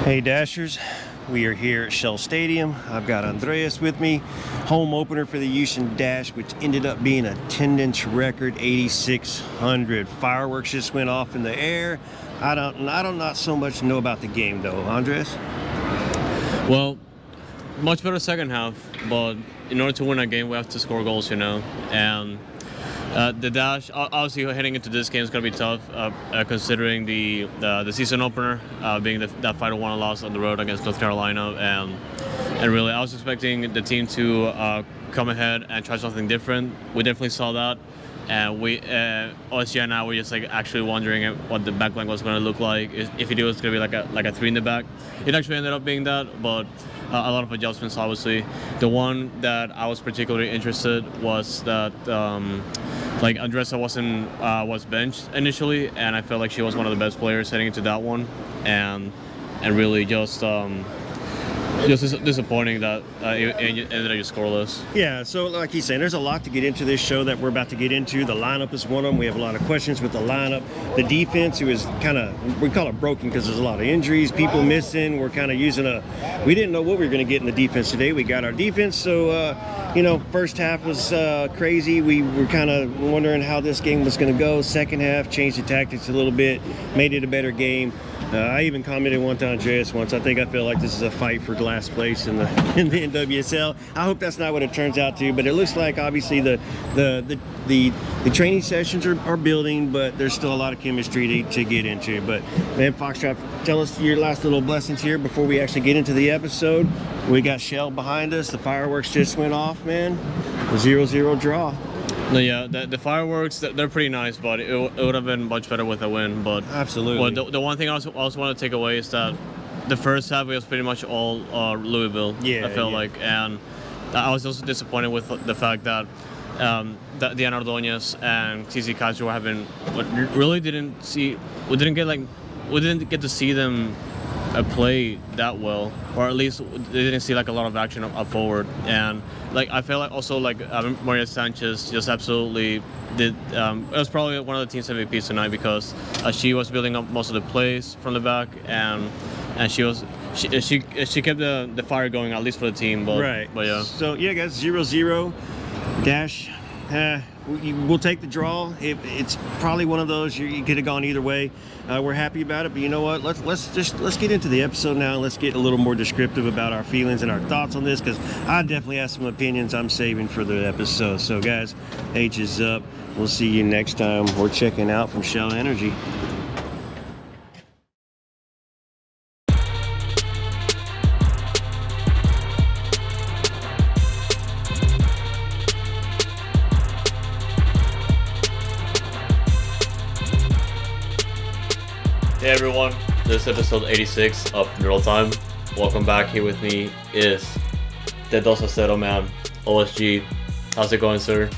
Hey Dashers, we are here at Shell Stadium. I've got Andres with me. Home opener for the Houston Dash, which ended up being a attendance record 8,600. Fireworks just went off in the air. I don't not so much know about the game though. Andres? Well, much better second half, but in order to win a game, we have to score goals, And the Dash, obviously, heading into this game is going to be tough, considering the season opener being that 5-1 loss on the road against North Carolina, and really, I was expecting the team to come ahead and try something different. We definitely saw that, and OSG and I were just actually wondering what the back line was going to look like. If it was going to be like a three in the back, it actually ended up being that, but. A lot of adjustments, obviously. The one that I was particularly interested was that Andressa was benched initially, and I felt like she was one of the best players heading into that one, and really just disappointing that it ended up just scoreless. Yeah, so like he's saying, there's a lot to get into this show that we're about to get into. The lineup is one of them. We have a lot of questions with the lineup. The defense, who is we call it broken because there's a lot of injuries, people missing. We're kind of we didn't know what we were going to get in the defense today. We got our defense, so first half was crazy. We were kind of wondering how this game was going to go. Second half, changed the tactics a little bit, made it a better game. I even commented one time, JS once, I feel like this is a fight for last place in the NWSL. I hope that's not what it turns out to, but it looks like obviously the training sessions are building, but there's still a lot of chemistry to get into. But man, Foxtrot, tell us your last little blessings here before we actually get into the episode. We got Shell behind us. The fireworks just went off, man. A 0-0 draw. No, yeah, the fireworks, they're pretty nice, but it would have been much better with a win. But absolutely. Well, the one thing I also want to take away is that the first half was pretty much all Louisville. Yeah, I felt like, and I was also disappointed with the fact that Diana Ordonez and TC Castro we didn't get to see them play that well, or at least they didn't see a lot of action up forward. And I felt like also Maria Sanchez just absolutely did. It was probably one of the team's MVPs tonight because she was building up most of the plays from the back, and she kept the fire going, at least for the team. But, right. But yeah. So yeah, guys, 0-0 Dash. We'll take the draw. It's probably one of those you could have gone either way. We're happy about it, but you know what? Let's get into the episode now. Let's get a little more descriptive about our feelings and our thoughts on this, because I definitely have some opinions I'm saving for the episode. So guys, H is up. We'll see you next time. We're checking out from Shell Energy. Hey everyone, this is episode 86 of Noodle Time. Welcome back. Here with me is the 2-0 man, OSG. How's it going, sir?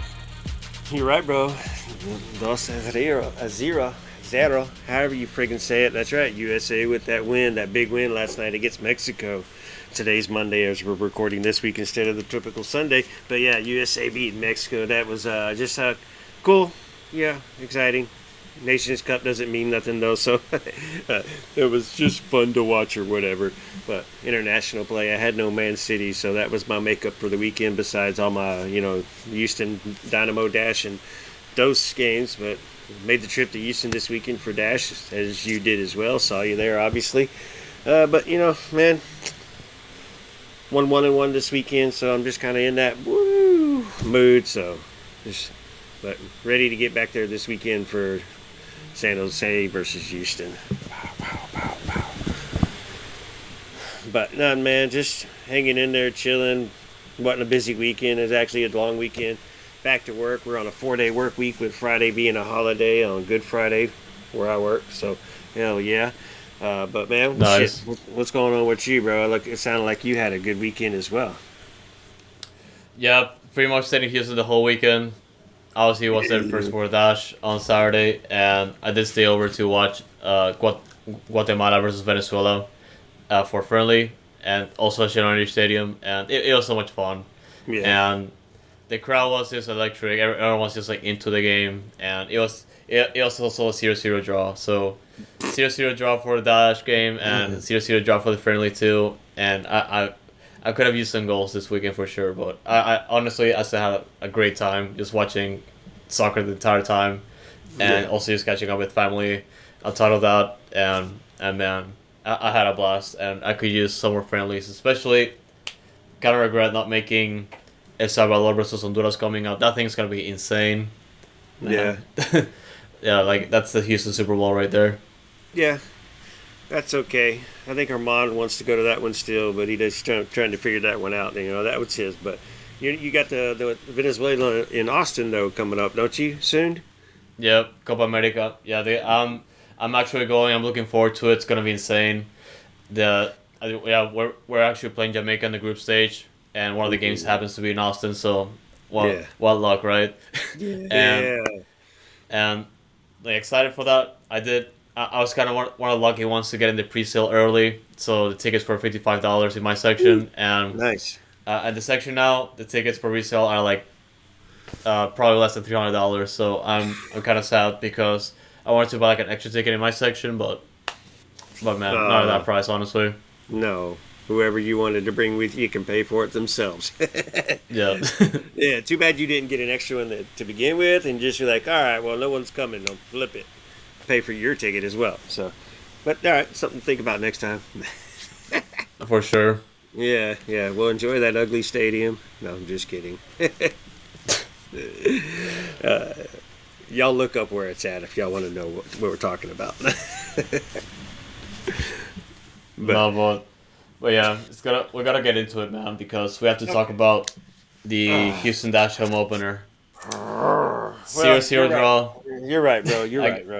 You're right, bro. 2-0, however you friggin' say it. That's right, USA with that win, that big win last night against Mexico. Today's Monday as we're recording this week instead of the typical Sunday. But yeah, USA beat Mexico. That was just cool. Yeah, exciting. Nations Cup doesn't mean nothing though, so it was just fun to watch or whatever. But international play, I had no Man City, so that was my makeup for the weekend besides all my Houston Dynamo Dash and those games. But made the trip to Houston this weekend for Dash, as you did as well. Saw you there, obviously. But man, 1-1 this weekend, so I'm just kind of in that woo mood. So but ready to get back there this weekend for San Jose versus Houston. Pow. But no, man, just hanging in there, chilling. Wasn't a busy weekend. It was actually a long weekend. Back to work. We're on a 4-day work week, with Friday being a holiday on Good Friday where I work. So, hell yeah. But man, nice. Shit, what's going on with you, bro? It sounded like you had a good weekend as well. Yeah, pretty much staying in Houston the whole weekend. Obviously, was there first for Dash on Saturday, and I did stay over to watch Guatemala versus Venezuela for friendly, and also at Shell Energy Stadium, and it was so much fun. Yeah. And the crowd was just electric. Everyone was just into the game, and it was also a 0-0 draw. So 0-0 draw for the Dash game and 0-0 draw for the friendly too. And I could have used some goals this weekend for sure. But I honestly, I still had a great time just watching soccer the entire time, and also just catching up with family on top of that. And man, I had a blast, and I could use some more friendlies, especially. Kind of regret not making El Salvador versus Honduras coming up. That thing's gonna be insane. Yeah. Yeah, like that's the Houston Super Bowl right there. Yeah, that's okay. I think Armand wants to go to that one still, but he does trying to figure that one out. That was his. But you got the Venezuela in Austin though coming up, don't you? Soon. Yep, Copa America. Yeah, I'm actually going. I'm looking forward to it. It's gonna be insane. We're actually playing Jamaica in the group stage, and one of the games happens to be in Austin. So, what luck, right? Yeah. and like excited for that. I was kind of one of the lucky ones to get in the pre-sale early, so the tickets were $55 in my section, and Nice. At the section now, the tickets for resale are like probably less than $300. So I'm kind of sad because I wanted to buy like an extra ticket in my section, but man, not at that price, honestly. No. Whoever you wanted to bring with you can pay for it themselves. Yeah. Yeah, too bad you didn't get an extra one to begin with and just be like, all right, well, no one's coming. I'll flip it. Pay for your ticket as well. So, but all right, something to think about next time. For sure. Yeah. Well, enjoy that ugly stadium. No, I'm just kidding. Y'all look up where it's at if y'all want to know what we're talking about. But yeah, we gotta get into it, man, because we have to talk about the Houston Dash home opener. 0-0 draw. You're right, bro.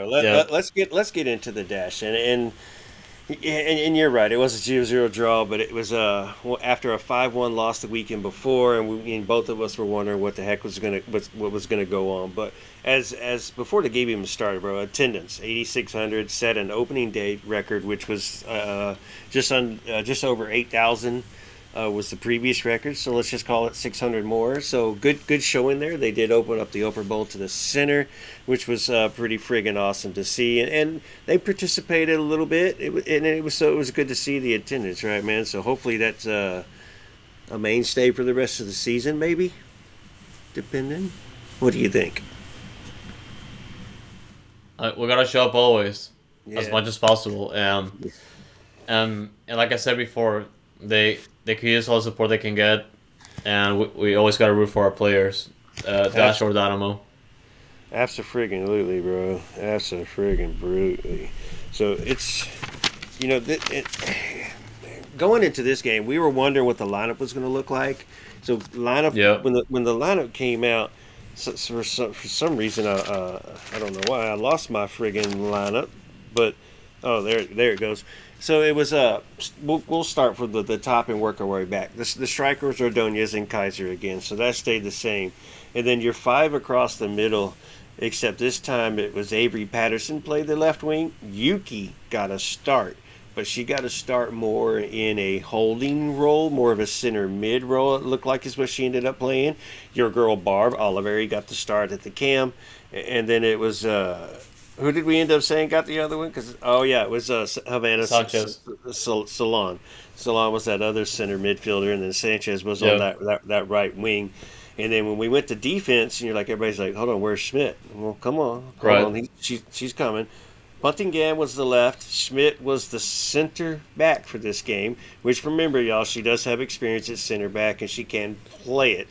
Let's get into the Dash and you're right. It was a 0-0 draw, but it was after a 5-1 loss the weekend before, and both of us were wondering what the heck was what was gonna go on. But as before the game even started, bro, attendance 8,600 set an opening day record, which was just over 8,000. Was the previous record, so let's just call it 600 more. So good showing there. They did open up the upper bowl to the center, which was pretty friggin' awesome to see, and they participated a little bit. It was good to see the attendance, right, man? So hopefully that's a mainstay for the rest of the season, maybe, depending. What do you think? We gotta show up always, as Yeah. much as possible, and like I said before, they can use all the support they can get, and we always gotta root for our players, Dash or Dynamo. Absolutely, bro. Absolutely. So it's going into this game, we were wondering what the lineup was going to look like. So when the lineup came out, for some reason I don't know why I lost my friggin' lineup, but there it goes. So it was we'll start from the top and work our way back. The strikers are Ordonez and Kaiser again, so that stayed the same. And then your five across the middle, except this time it was Avery Patterson played the left wing. Yuki got a start, but she got to start more in a holding role, more of a center mid role. It looked like is what she ended up playing. Your girl Barb Oliveri got the start at the cam, and then it was. Who did we end up saying got the other one? It was Havana Sanchez. Salon. Salon was that other center midfielder, and then Sanchez was on that right wing. And then when we went to defense, and you're like, everybody's like, hold on, where's Schmidt? Well, come on. Hold on. She's coming. Buntingham was the left. Schmidt was the center back for this game, which, remember, y'all, she does have experience at center back, and she can play it.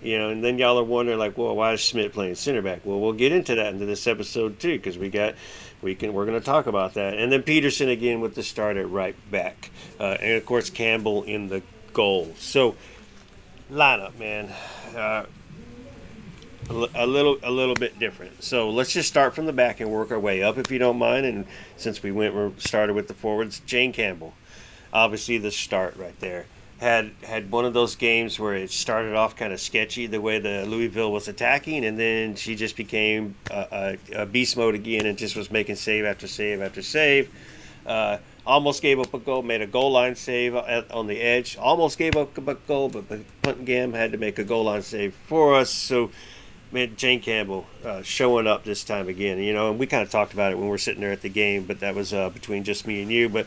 And then y'all are wondering, like, well, why is Schmidt playing center back? Well, we'll get into that into this episode too, because we're going to talk about that. And then Peterson again with the start at right back, and of course Campbell in the goal. So lineup, man, a little bit different. So let's just start from the back and work our way up, if you don't mind. And since we started with the forwards, Jane Campbell, obviously the start right there. Had one of those games where it started off kind of sketchy the way the Louisville was attacking, and then she just became a beast mode again and just was making save after save after save. Almost gave up a goal, made a goal line save on the edge. Almost gave up a goal, but Buntingham had to make a goal line save for us. So man, Jane Campbell showing up this time again. And we kind of talked about it when we were sitting there at the game, but that was between just me and you. But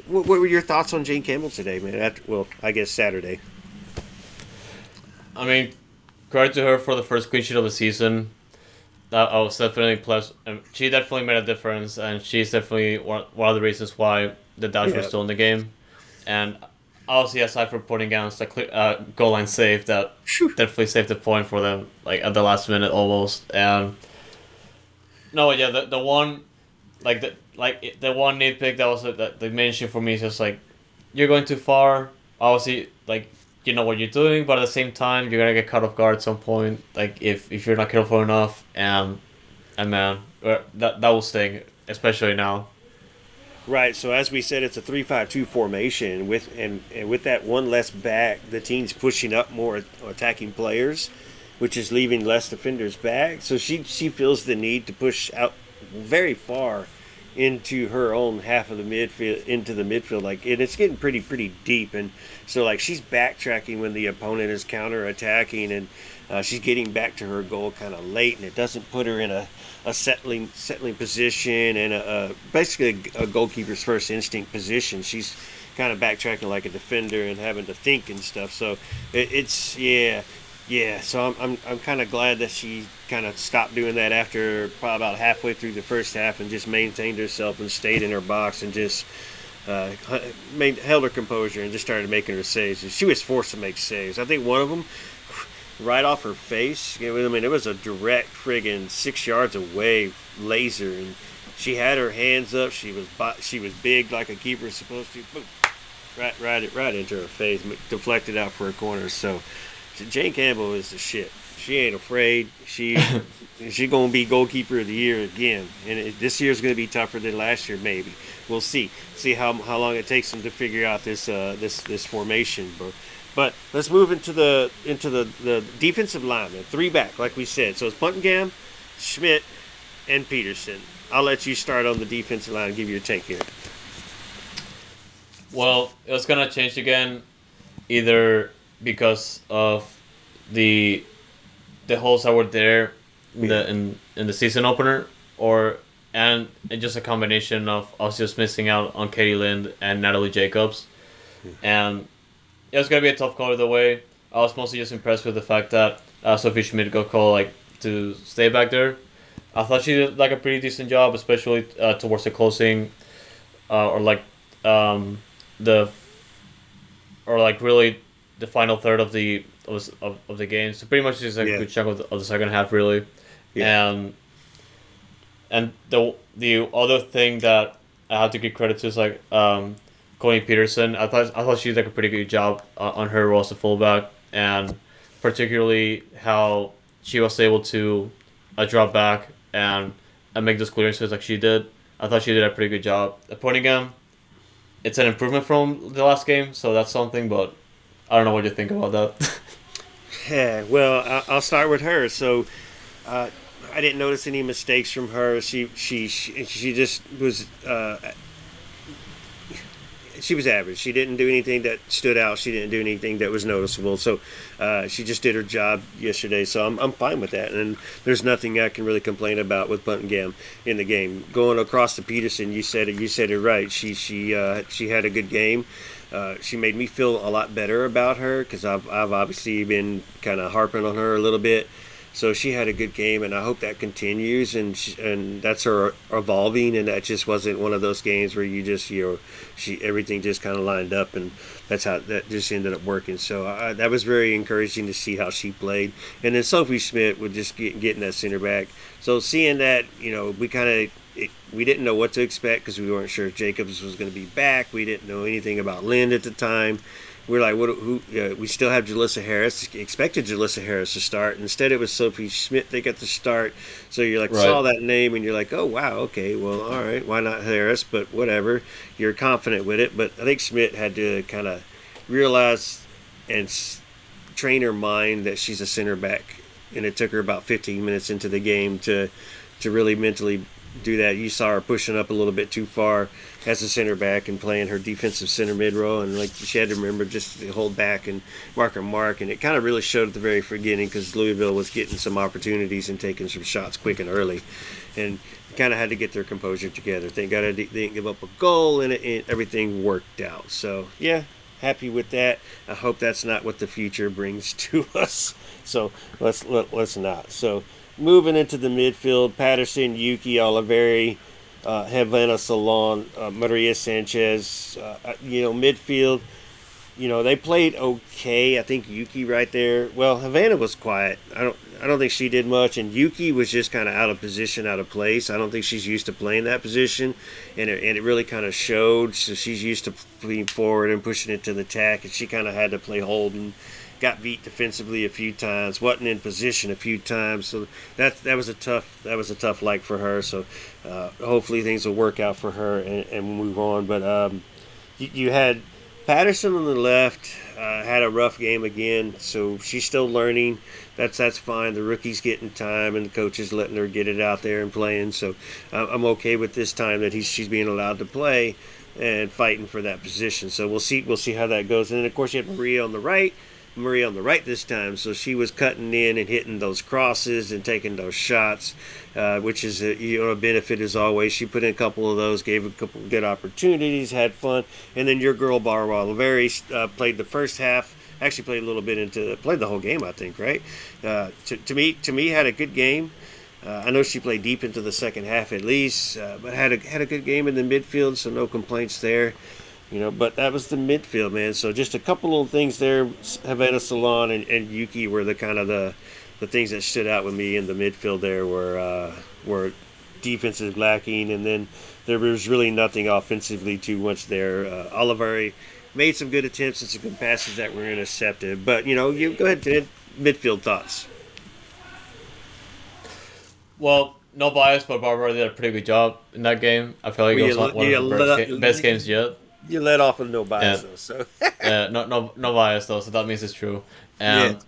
what were your thoughts on Jane Campbell today, man? I guess Saturday. I mean, credit to her for the first clean sheet of the season. I was definitely plus. She definitely made a difference, and she's definitely one of the reasons why the Dash was still in the game. And obviously, aside from putting down the goal line save, that definitely saved the point for them, like at the last minute almost. And no, yeah, the one, the one nitpick that was the main issue for me is just like, you're going too far. Obviously, like, you know what you're doing, but at the same time, you're gonna get caught off guard at some point. Like if you're not careful enough, and man, that will sting, especially now. Right. So as we said, it's a 3-5-2 formation with that one less back, the team's pushing up more attacking players, which is leaving less defenders back. So she feels the need to push out very far into her own half of the midfield, into the midfield, and it's getting pretty deep, and so like she's backtracking when the opponent is counter attacking, and she's getting back to her goal kind of late, and it doesn't put her in a settling position and basically a goalkeeper's first instinct position. She's kind of backtracking like a defender and having to think and stuff. So it's So I'm kind of glad that she kind of stopped doing that after probably about halfway through the first half and just maintained herself and stayed in her box and just held her composure and just started making her saves. She was forced to make saves. I think one of them right off her face. It was a direct friggin' 6 yards away laser, and she had her hands up. She was big like a keeper's supposed to. Boom, right into her face, deflected out for a corner. So Jane Campbell is the shit. She ain't afraid. She gonna be goalkeeper of the year again, and this year's gonna be tougher than last year. Maybe we'll see how long it takes them to figure out this formation. But let's move into the defensive linemen, 3 back, like we said. So it's Buntingham, Schmidt, and Peterson. I'll let you start on the defensive line and give your take here. Well, it was gonna change again, either because of the holes that were there in the season opener, and just a combination of us just missing out on Katie Lind and Natalie Jacobs, and it was gonna be a tough call either way. I was mostly just impressed with the fact that Sophie Schmidt got called to stay back there. I thought she did a pretty decent job, especially towards the closing, really the final third of the game. So pretty much just a good chunk of the second half, really. Yeah. And the other thing that I have to give credit to is Colleen Peterson. I thought she did a pretty good job on her role as a fullback, and particularly how she was able to drop back and make those clearances like she did. I thought she did a pretty good job. Pointingham, it's an improvement from the last game, so that's something, but I don't know what you think about that. Yeah, well, I'll start with her. So I didn't notice any mistakes from her. She just was she was average. She didn't do anything that stood out. She didn't do anything that was noticeable. So she just did her job yesterday. So I'm fine with that. And there's nothing I can really complain about with Buntingham in the game. Going across to Peterson, you said it right. She had a good game. She made me feel a lot better about her because I've obviously been kind of harping on her a little bit. So she had a good game, and I hope that continues. And that's her evolving, and that just wasn't one of those games where you just everything just kind of lined up, and that's how that just ended up working. So that was very encouraging to see how she played. And then Sophie Schmidt would just getting that center back. So seeing that, we didn't know what to expect because we weren't sure if Jacobs was going to be back. We didn't know anything about Lind at the time. We're like, we still have Jalissa Harris. Expected Jalissa Harris to start. Instead, it was Sophie Schmidt that got to start. So you're like, saw that name, and you're like, oh, wow, okay, well, all right, why not Harris? But whatever. You're confident with it. But I think Schmidt had to kind of realize and train her mind that she's a center back. And it took her about 15 minutes into the game to really mentally do that. You saw her pushing up a little bit too far as a center back and playing her defensive center mid role, and like she had to remember just to hold back and mark, and it kind of really showed at the very beginning because Louisville was getting some opportunities and taking some shots quick and early, and kind of had to get their composure together. Thank God they didn't give up a goal, and everything worked out. So yeah, happy with that. I hope that's not what the future brings to us. So let's not. So moving into the midfield, Patterson, Yuki, Oliveri, Havana Salon, Maria Sanchez. Midfield, they played okay. I think Yuki right there. Well, Havana was quiet. I don't think she did much, and Yuki was just kind of out of position, out of place. I don't think she's used to playing that position, and it really kind of showed. So she's used to being forward and pushing it to the attack, and she kind of had to play holding. Got beat defensively a few times, wasn't in position a few times, so that was a tough like for her. So hopefully things will work out for her and move on. But you had Patterson on the left, had a rough game again, so she's still learning. That's fine. The rookie's getting time, and the coach is letting her get it out there and playing. So I'm okay with this time that she's being allowed to play and fighting for that position. So we'll see how that goes. And then of course you had Maria on the right this time, so she was cutting in and hitting those crosses and taking those shots, which is a benefit as always. She put in a couple of those, gave a couple of good opportunities, had fun. And then your girl Barwa Oliveri played the first half, actually played a little bit played the whole game, I think, right? To me had a good game. I know she played deep into the second half at least, but had a good game in the midfield, so no complaints there. But that was the midfield, man. So just a couple of things there. Havana Salon and Yuki were the kind of the things that stood out with me in the midfield there were defense is lacking, and then there was really nothing offensively too much there. Oliveri made some good attempts and some good passes that were intercepted. But, you go ahead to midfield thoughts. Well, no bias, but Barbara did a pretty good job in that game. I feel like it was one of the best games yet. You let off with no bias, though. So no bias though, so that means it's true. But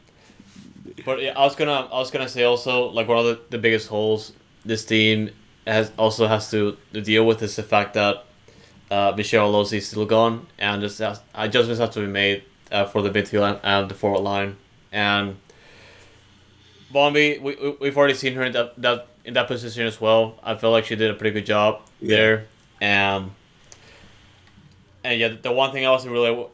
yeah, I was gonna say also, like, one of the biggest holes this team has to deal with is the fact that Michelle Losey is still gone, and adjustments have to be made for the midfield and the forward line. And Bombi, we've already seen her in that position as well. I feel like she did a pretty good job there, And yeah, the one thing I wasn't really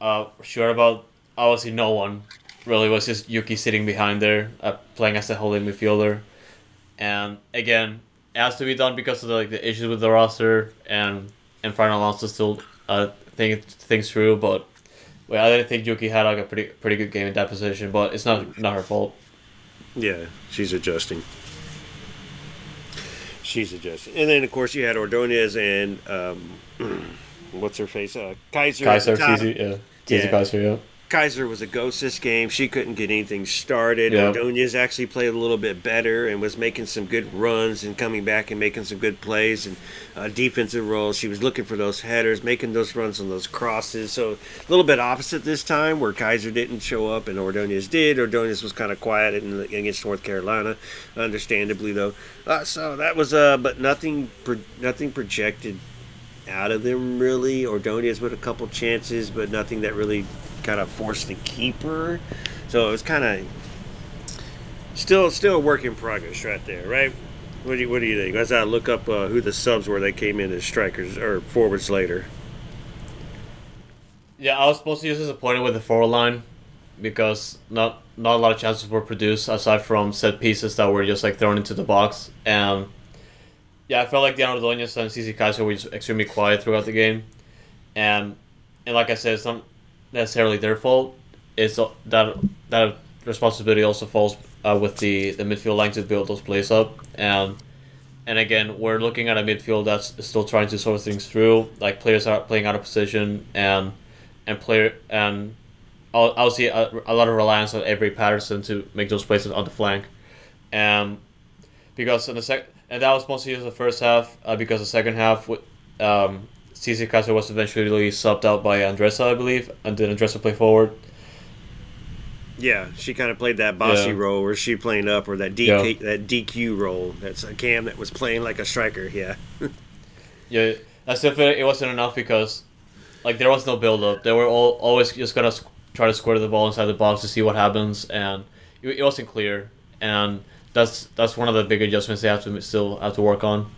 sure about, obviously no one really, was just Yuki sitting behind there, playing as a holding midfielder. And again, it has to be done because of the issues with the roster, and Fran Alonso still think things through. But I didn't think Yuki had a pretty good game in that position, but it's not her fault. Yeah, she's adjusting. And then of course you had Ordonez and what's her face? Kaiser. Tizi Kaiser, yeah. Kaiser was a ghost this game. She couldn't get anything started. Yep. Ordonez actually played a little bit better and was making some good runs and coming back and making some good plays and defensive roles. She was looking for those headers, making those runs on those crosses. So a little bit opposite this time, where Kaiser didn't show up and Ordonez did. Ordonez was kind of quiet against North Carolina, understandably though. So that was but nothing projected out of them really. Ordonez with a couple chances, but nothing that really kind of forced the keeper. So it was kind of still a work in progress right there, right? What do you think? As I look up who the subs were, they came in as strikers or forwards later. Yeah, I was mostly disappointed with the forward line because not a lot of chances were produced aside from set pieces that were just thrown into the box. And yeah, I felt like Diana Ordonez and Cici Kaiser were just extremely quiet throughout the game, and like I said, it's not necessarily their fault. It's that responsibility also falls with the midfield line to build those plays up, and again, we're looking at a midfield that's still trying to sort things through. Like, players are playing out of position, and I'll see a lot of reliance on Avery Patterson to make those plays on the flank, because in the and that was mostly the first half, because the second half, Cici Kaiser was eventually subbed out by Andresa, I believe, and then Andresa play forward. Yeah, she kind of played that bossy role where she playing up, or that DQ role. That's a Cam that was playing like a striker. Yeah. Yeah, I still feel like it wasn't enough because like there was no build up. They were always just gonna try to score the ball inside the box to see what happens, and it wasn't clear. And that's one of the big adjustments they still have to work on.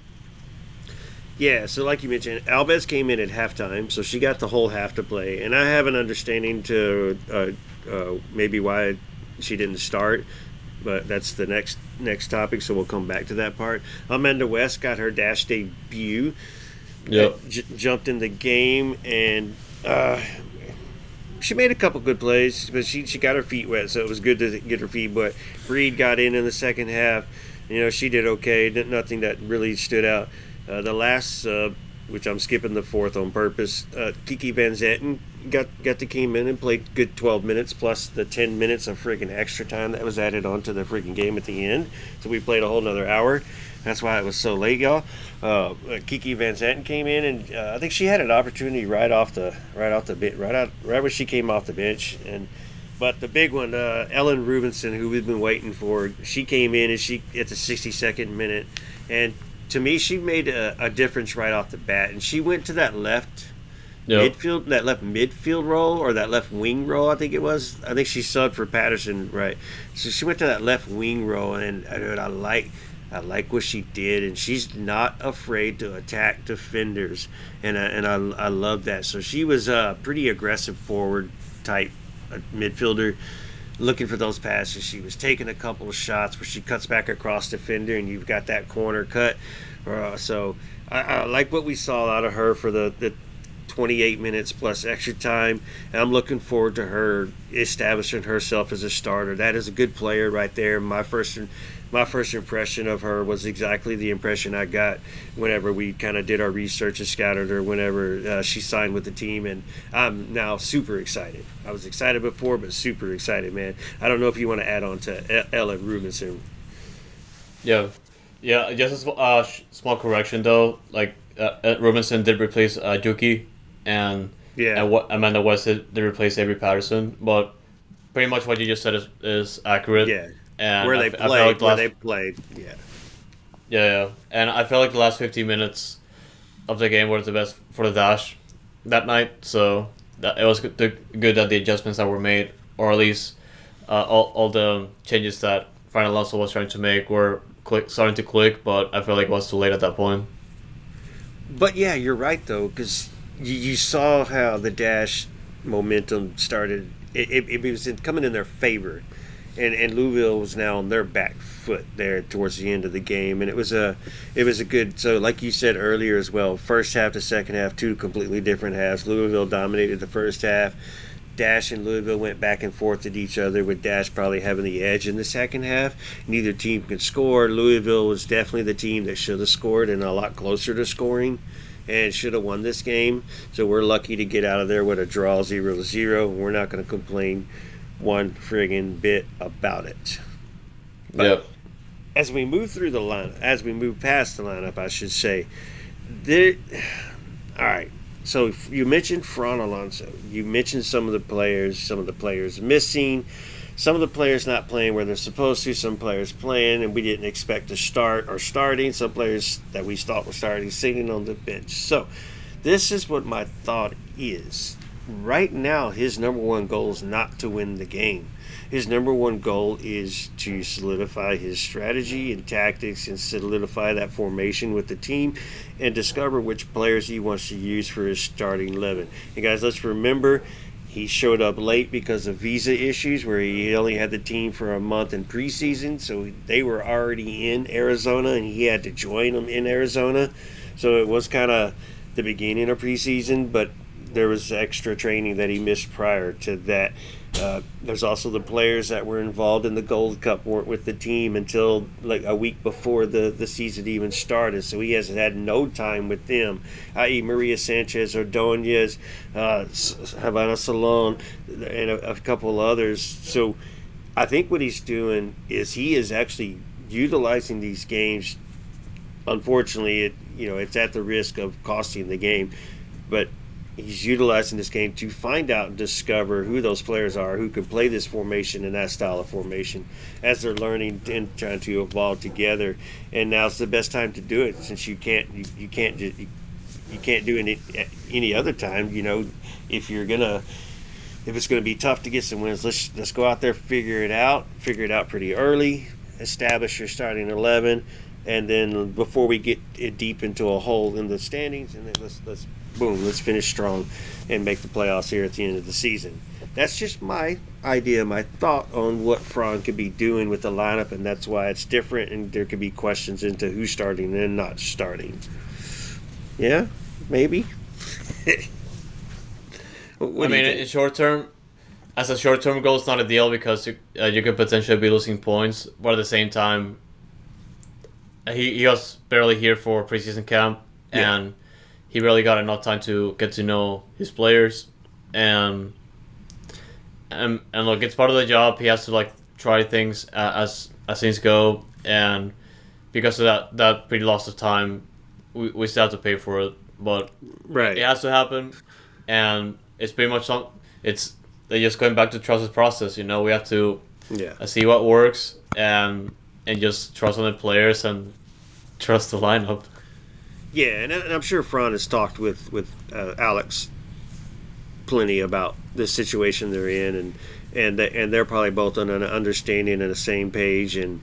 Yeah, so like you mentioned, Alves came in at halftime, so she got the whole half to play, and I have an understanding to maybe why she didn't start, but that's the next topic, so we'll come back to that part. Amanda West got her dash debut. Yep. Jumped in the game, and she made a couple good plays, but she got her feet wet, so it was good to get her feet wet. Reed got in the second half. She did okay. Nothing that really stood out. The last sub, which I'm skipping the fourth on purpose, Kiki Van Zetten came in and played good 12 minutes plus the 10 minutes of friggin' extra time that was added onto the friggin' game at the end. So we played a whole nother hour. That's why it was so late, y'all. Kiki Van Zetten came in, and I think she had an opportunity right when she came off the bench. But the big one, Ellen Rubinson, who we've been waiting for, she came in and she at the 62nd minute, and to me, she made a difference right off the bat, and she went to that left midfield role, or that left wing role, I think it was. I think she subbed for Patterson, right? So she went to that left wing role, and I like what she did, and she's not afraid to attack defenders, and I love that. So she was a pretty aggressive forward type midfielder, looking for those passes. She was taking a couple of shots where she cuts back across defender, and you've got that corner cut. So I like what we saw out of her for the 28 minutes plus extra time, and I'm looking forward to her establishing herself as a starter. That is a good player right there. My first impression of her was exactly the impression I got whenever we kind of did our research and scouted her whenever she signed with the team, and I'm now super excited. I was excited before, but super excited, man. I don't know if you want to add on to Ellen Rubinson. Yeah, just a small correction though. Like Robinson did replace Juki, and what Amanda West did replace Avery Patterson. But pretty much what you just said is accurate. Yeah, and where they played. Yeah, and I felt like the last 15 minutes of the game were the best for the Dash that night. So it was good that the adjustments that were made, or at least all the changes that Fran Alonso was trying to make were starting to click, but I felt like it was too late at that point. But yeah, you're right though, because you saw how the Dash momentum started. It was coming in their favor, and Louisville was now on their back foot there towards the end of the game, and it was a good. So like you said earlier as well, first half to second half, two completely different halves. Louisville dominated the first half. Dash and Louisville went back and forth at each other, with Dash probably having the edge in the second half. Neither team could score. Louisville was definitely the team that should have scored, and a lot closer to scoring, and should have won this game. So we're lucky to get out of there with a draw 0-0. We're not going to complain one friggin' bit about it. But yep. As we move through the lineup, as we move past the lineup, I should say, all right. So you mentioned Fran Alonso. You mentioned some of the players missing, some of the players not playing where they're supposed to, some players playing and we didn't expect to start or starting, some players that we thought were starting sitting on the bench. So this is what my thought is. Right now, his number one goal is not to win the game. His number one goal is to solidify his strategy and tactics and solidify that formation with the team and discover which players he wants to use for his starting 11. And guys, let's remember, he showed up late because of visa issues where he only had the team for a month in preseason, so they were already in Arizona and he had to join them in Arizona. So it was kind of the beginning of preseason, but there was extra training that he missed prior to that. There's also the players that were involved in the Gold Cup weren't with the team until like a week before the season even started, so he has had no time with them, i.e. Maria Sanchez, Ordonez, Havana Salon, and a couple others. So I think what he's doing is he is actually utilizing these games. Unfortunately, it's at the risk of costing the game, but he's utilizing this game to find out and discover who those players are who can play this formation and that style of formation as they're learning and trying to evolve together. And now's the best time to do it, since you can't do any other time. If it's gonna be tough to get some wins, let's go out there, figure it out pretty early, establish your starting 11, and then before we get it deep into a hole in the standings, and then let's finish strong and make the playoffs here at the end of the season. That's just my idea, my thought on what Fran could be doing with the lineup, and that's why it's different, and there could be questions into who's starting and not starting. Yeah, maybe. In short term, as a short term goal, it's not a deal because you could potentially be losing points, but at the same time, he was barely here for preseason camp, and he really got enough time to get to know his players, and look, it's part of the job. He has to try things as things go, and because of that pretty loss of time, we still have to pay for it. But it has to happen, and it's pretty much they're just going back to trust the process. We have to see what works and just trust on the players and trust the lineup. Yeah, and I'm sure Fran has talked with Alex plenty about the situation they're in, and they're probably both on an understanding and the same page. And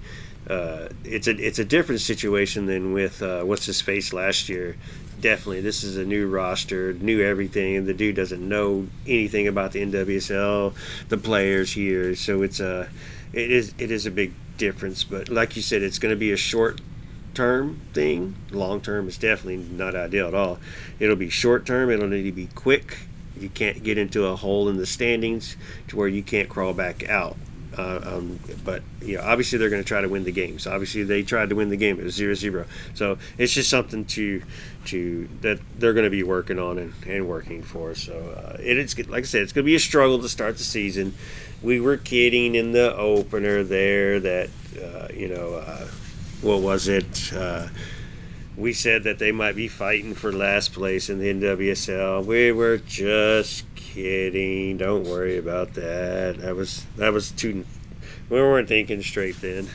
it's a different situation than with what's his face last year. Definitely, this is a new roster, new everything, and the dude doesn't know anything about the NWSL, the players here. So it is a big difference. But like you said, it's going to be a short-term thing. Long-term is definitely not ideal at all. It'll be short-term. It'll need to be quick. You can't get into a hole in the standings to where you can't crawl back out. But obviously they're going to try to win the game. So obviously they tried to win the game. It was 0-0. So it's just something that they're going to be working on and working for. So it's like I said, it's going to be a struggle to start the season. We were kidding in the opener there that what was it? We said that they might be fighting for last place in the NWSL. We were just kidding. Don't worry about that. That was too. We weren't thinking straight then.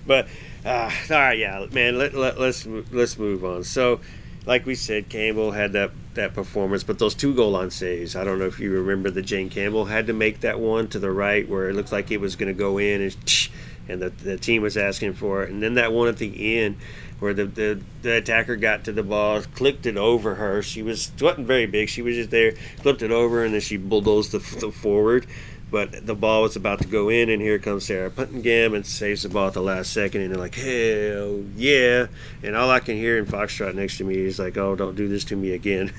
But all right, yeah, man. Let's move on. So, like we said, Campbell had that performance, but those 2 goal line saves. I don't know if you remember the Jane Campbell had to make that one to the right where it looked like it was going to go in, and the team was asking for it, and then that one at the end where the attacker got to the ball, clipped it over her. She wasn't very big. She was just there, clipped it over, and then she bulldozed the forward. But the ball was about to go in, and here comes Sarah Puttingham and saves the ball at the last second. And they're like, hell yeah. And all I can hear in Foxtrot next to me is like, oh, don't do this to me again.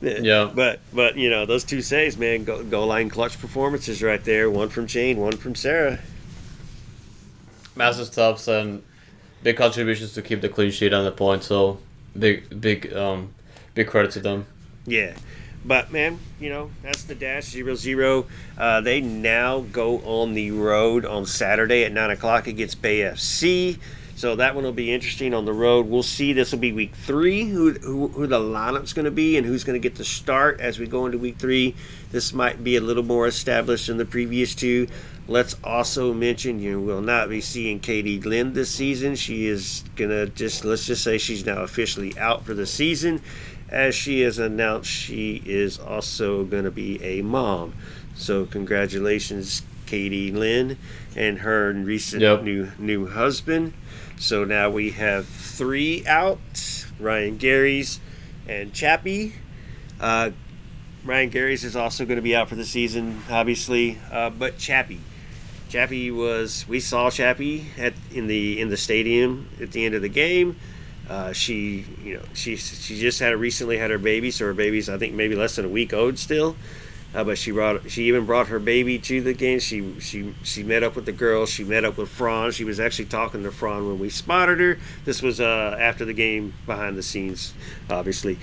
Yeah. But those 2 saves, man, goal line clutch performances right there. One from Jane, one from Sarah. Massive stops and big contributions to keep the clean sheet on the point. So big credit to them. Yeah. But, man, that's the Dash 0-0. They now go on the road on Saturday at 9 o'clock against Bay FC. So that one will be interesting on the road. We'll see. This will be week 3, who the lineup's going to be and who's going to get the start as we go into week 3. This might be a little more established than the previous 2. Let's also mention you will not be seeing Katie Lynn this season. She is going to let's just say she's now officially out for the season. As she has announced, she is also going to be a mom. So congratulations, Katie Lynn, and her recent new husband. So now we have 3 out, Ryan Garys and Chappie. Ryan Garys is also going to be out for the season, obviously, but Chappie we saw Chappie in the stadium at the end of the game. She just recently had her baby, so her baby's I think maybe less than a week old still. But she even brought her baby to the game. She met up with the girls. She met up with Fran. She was actually talking to Fran when we spotted her. This was after the game, behind the scenes, obviously.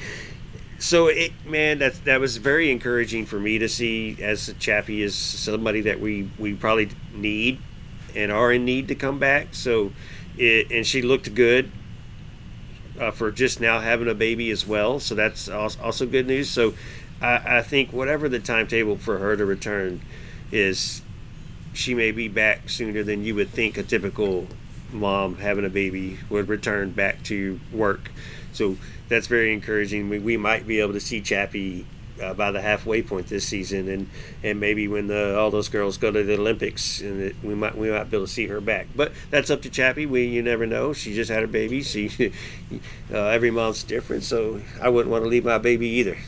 So that was very encouraging for me to see, as Chappie is somebody that we probably need and are in need to come back. So and she looked good. for just now having a baby as well. So that's also good news. So I think whatever the timetable for her to return is, she may be back sooner than you would think a typical mom having a baby would return back to work. So that's very encouraging. We might be able to see Chappie by the halfway point this season, and maybe when all those girls go to the Olympics, and we might be able to see her back. But that's up to Chappie. You never know. She just had her baby. Every mom's different, so I wouldn't want to leave my baby either.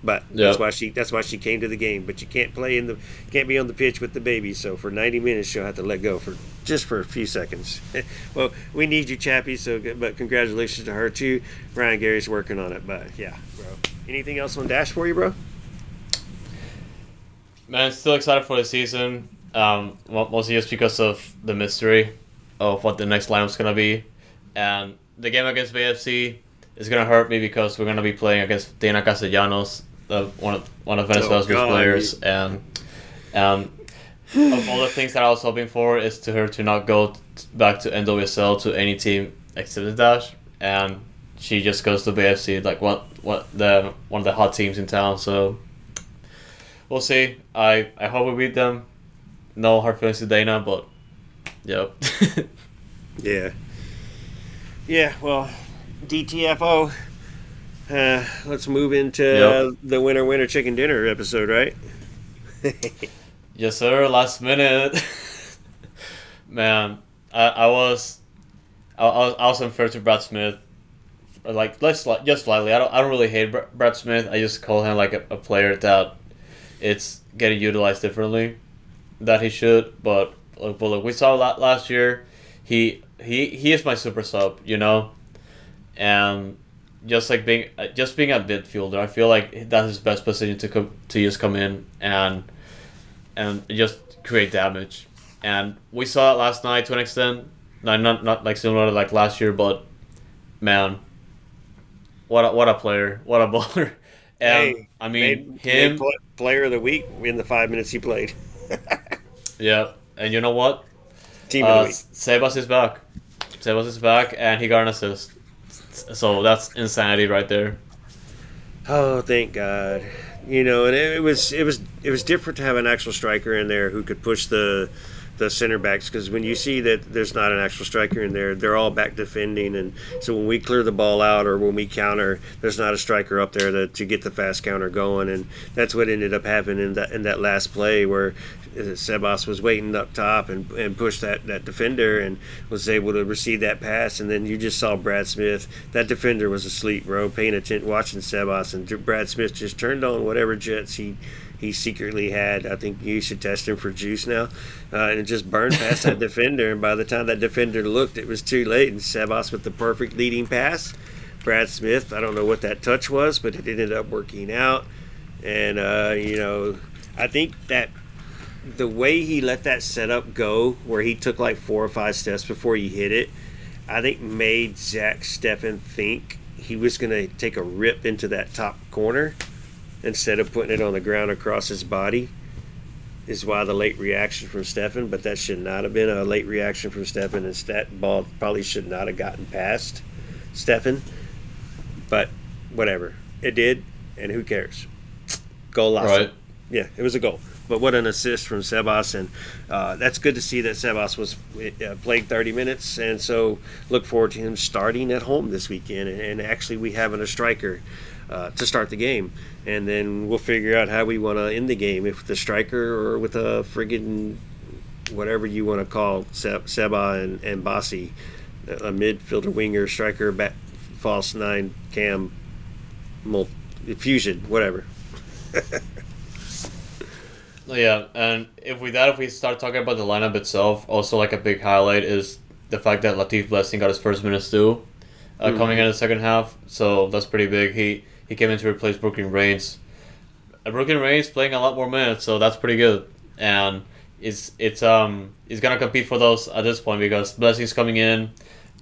But that's why she came to the game. But you can't be on the pitch with the baby. So for 90 minutes, she'll have to let go for a few seconds. Well, we need you, Chappie. But congratulations to her too. Ryan Gary's working on it. But yeah, bro. Anything else on Dash for you, bro? Man, still excited for the season. Mostly just because of the mystery of what the next lineup's gonna be, and the game against BFC is gonna hurt me because we're gonna be playing against Dana Castellanos, one of Venezuela's best players, and of all the things that I was hoping for is to her to not go back to NWSL to any team except the Dash, and she just goes to BFC, like one of the hot teams in town. So we'll see. I hope we beat them. No hard feelings to Dana, but yep. Yeah. Well, DTFO. Let's move into the winner chicken dinner episode, right? Yes, sir. Last minute. Man, I was unfair to Brad Smith. Like, just slightly. I don't really hate Brad Smith. I just call him like a player that it's getting utilized differently that he should. But look, we saw last year. He is my super sub, you know, and just being a midfielder, I feel like that's his best position to just come in and just create damage. And we saw it last night to an extent. Not like similar to like last year, but man, what a player, what a baller. And Hey, I mean, made player of the week in the 5 minutes he played. Yeah, and you know what? Team of the week. Sebas is back. Sebas is back, and he got an assist. So that's insanity right there. Oh, thank God. You know, and it was different to have an actual striker in there who could push the center backs, because when you see that there's not an actual striker in there, they're all back defending, and so when we clear the ball out or when we counter, there's not a striker up there to get the fast counter going, and that's what ended up happening in that last play where Sebas was waiting up top and pushed that defender and was able to receive that pass, and then you just saw Brad Smith. That defender was asleep, bro, paying attention, watching Sebas, and Brad Smith just turned on whatever jets he secretly had. I think you should test him for juice now. And it just burned past that defender. And by the time that defender looked, it was too late. And Sebas with the perfect leading pass. Brad Smith, I don't know what that touch was, but it ended up working out. And, I think that the way he let that setup go, where he took like 4 or 5 steps before he hit it, I think made Zach Steffen think he was going to take a rip into that top corner instead of putting it on the ground across his body, is why the late reaction from Steffen. But that should not have been a late reaction from Steffen, and that ball probably should not have gotten past Steffen. But whatever. It did, and who cares? Goal lost. Right. Yeah, it was a goal. But what an assist from Sebas, and that's good to see that Sebas was played 30 minutes, and so look forward to him starting at home this weekend, and actually we having a striker to start the game, and then we'll figure out how we want to end the game, if with the striker or with a friggin' whatever you want to call Seba and Bassi, a midfielder, winger, striker, back, false 9, cam, fusion, whatever. Yeah, and if we start talking about the lineup itself, also like a big highlight is the fact that Latif Blessing got his first minutes too, coming in the second half. So that's pretty big. He came in to replace Brooklyn Reigns. Brooklyn Reigns playing a lot more minutes, so that's pretty good. And he's gonna compete for those at this point because Blessing's coming in,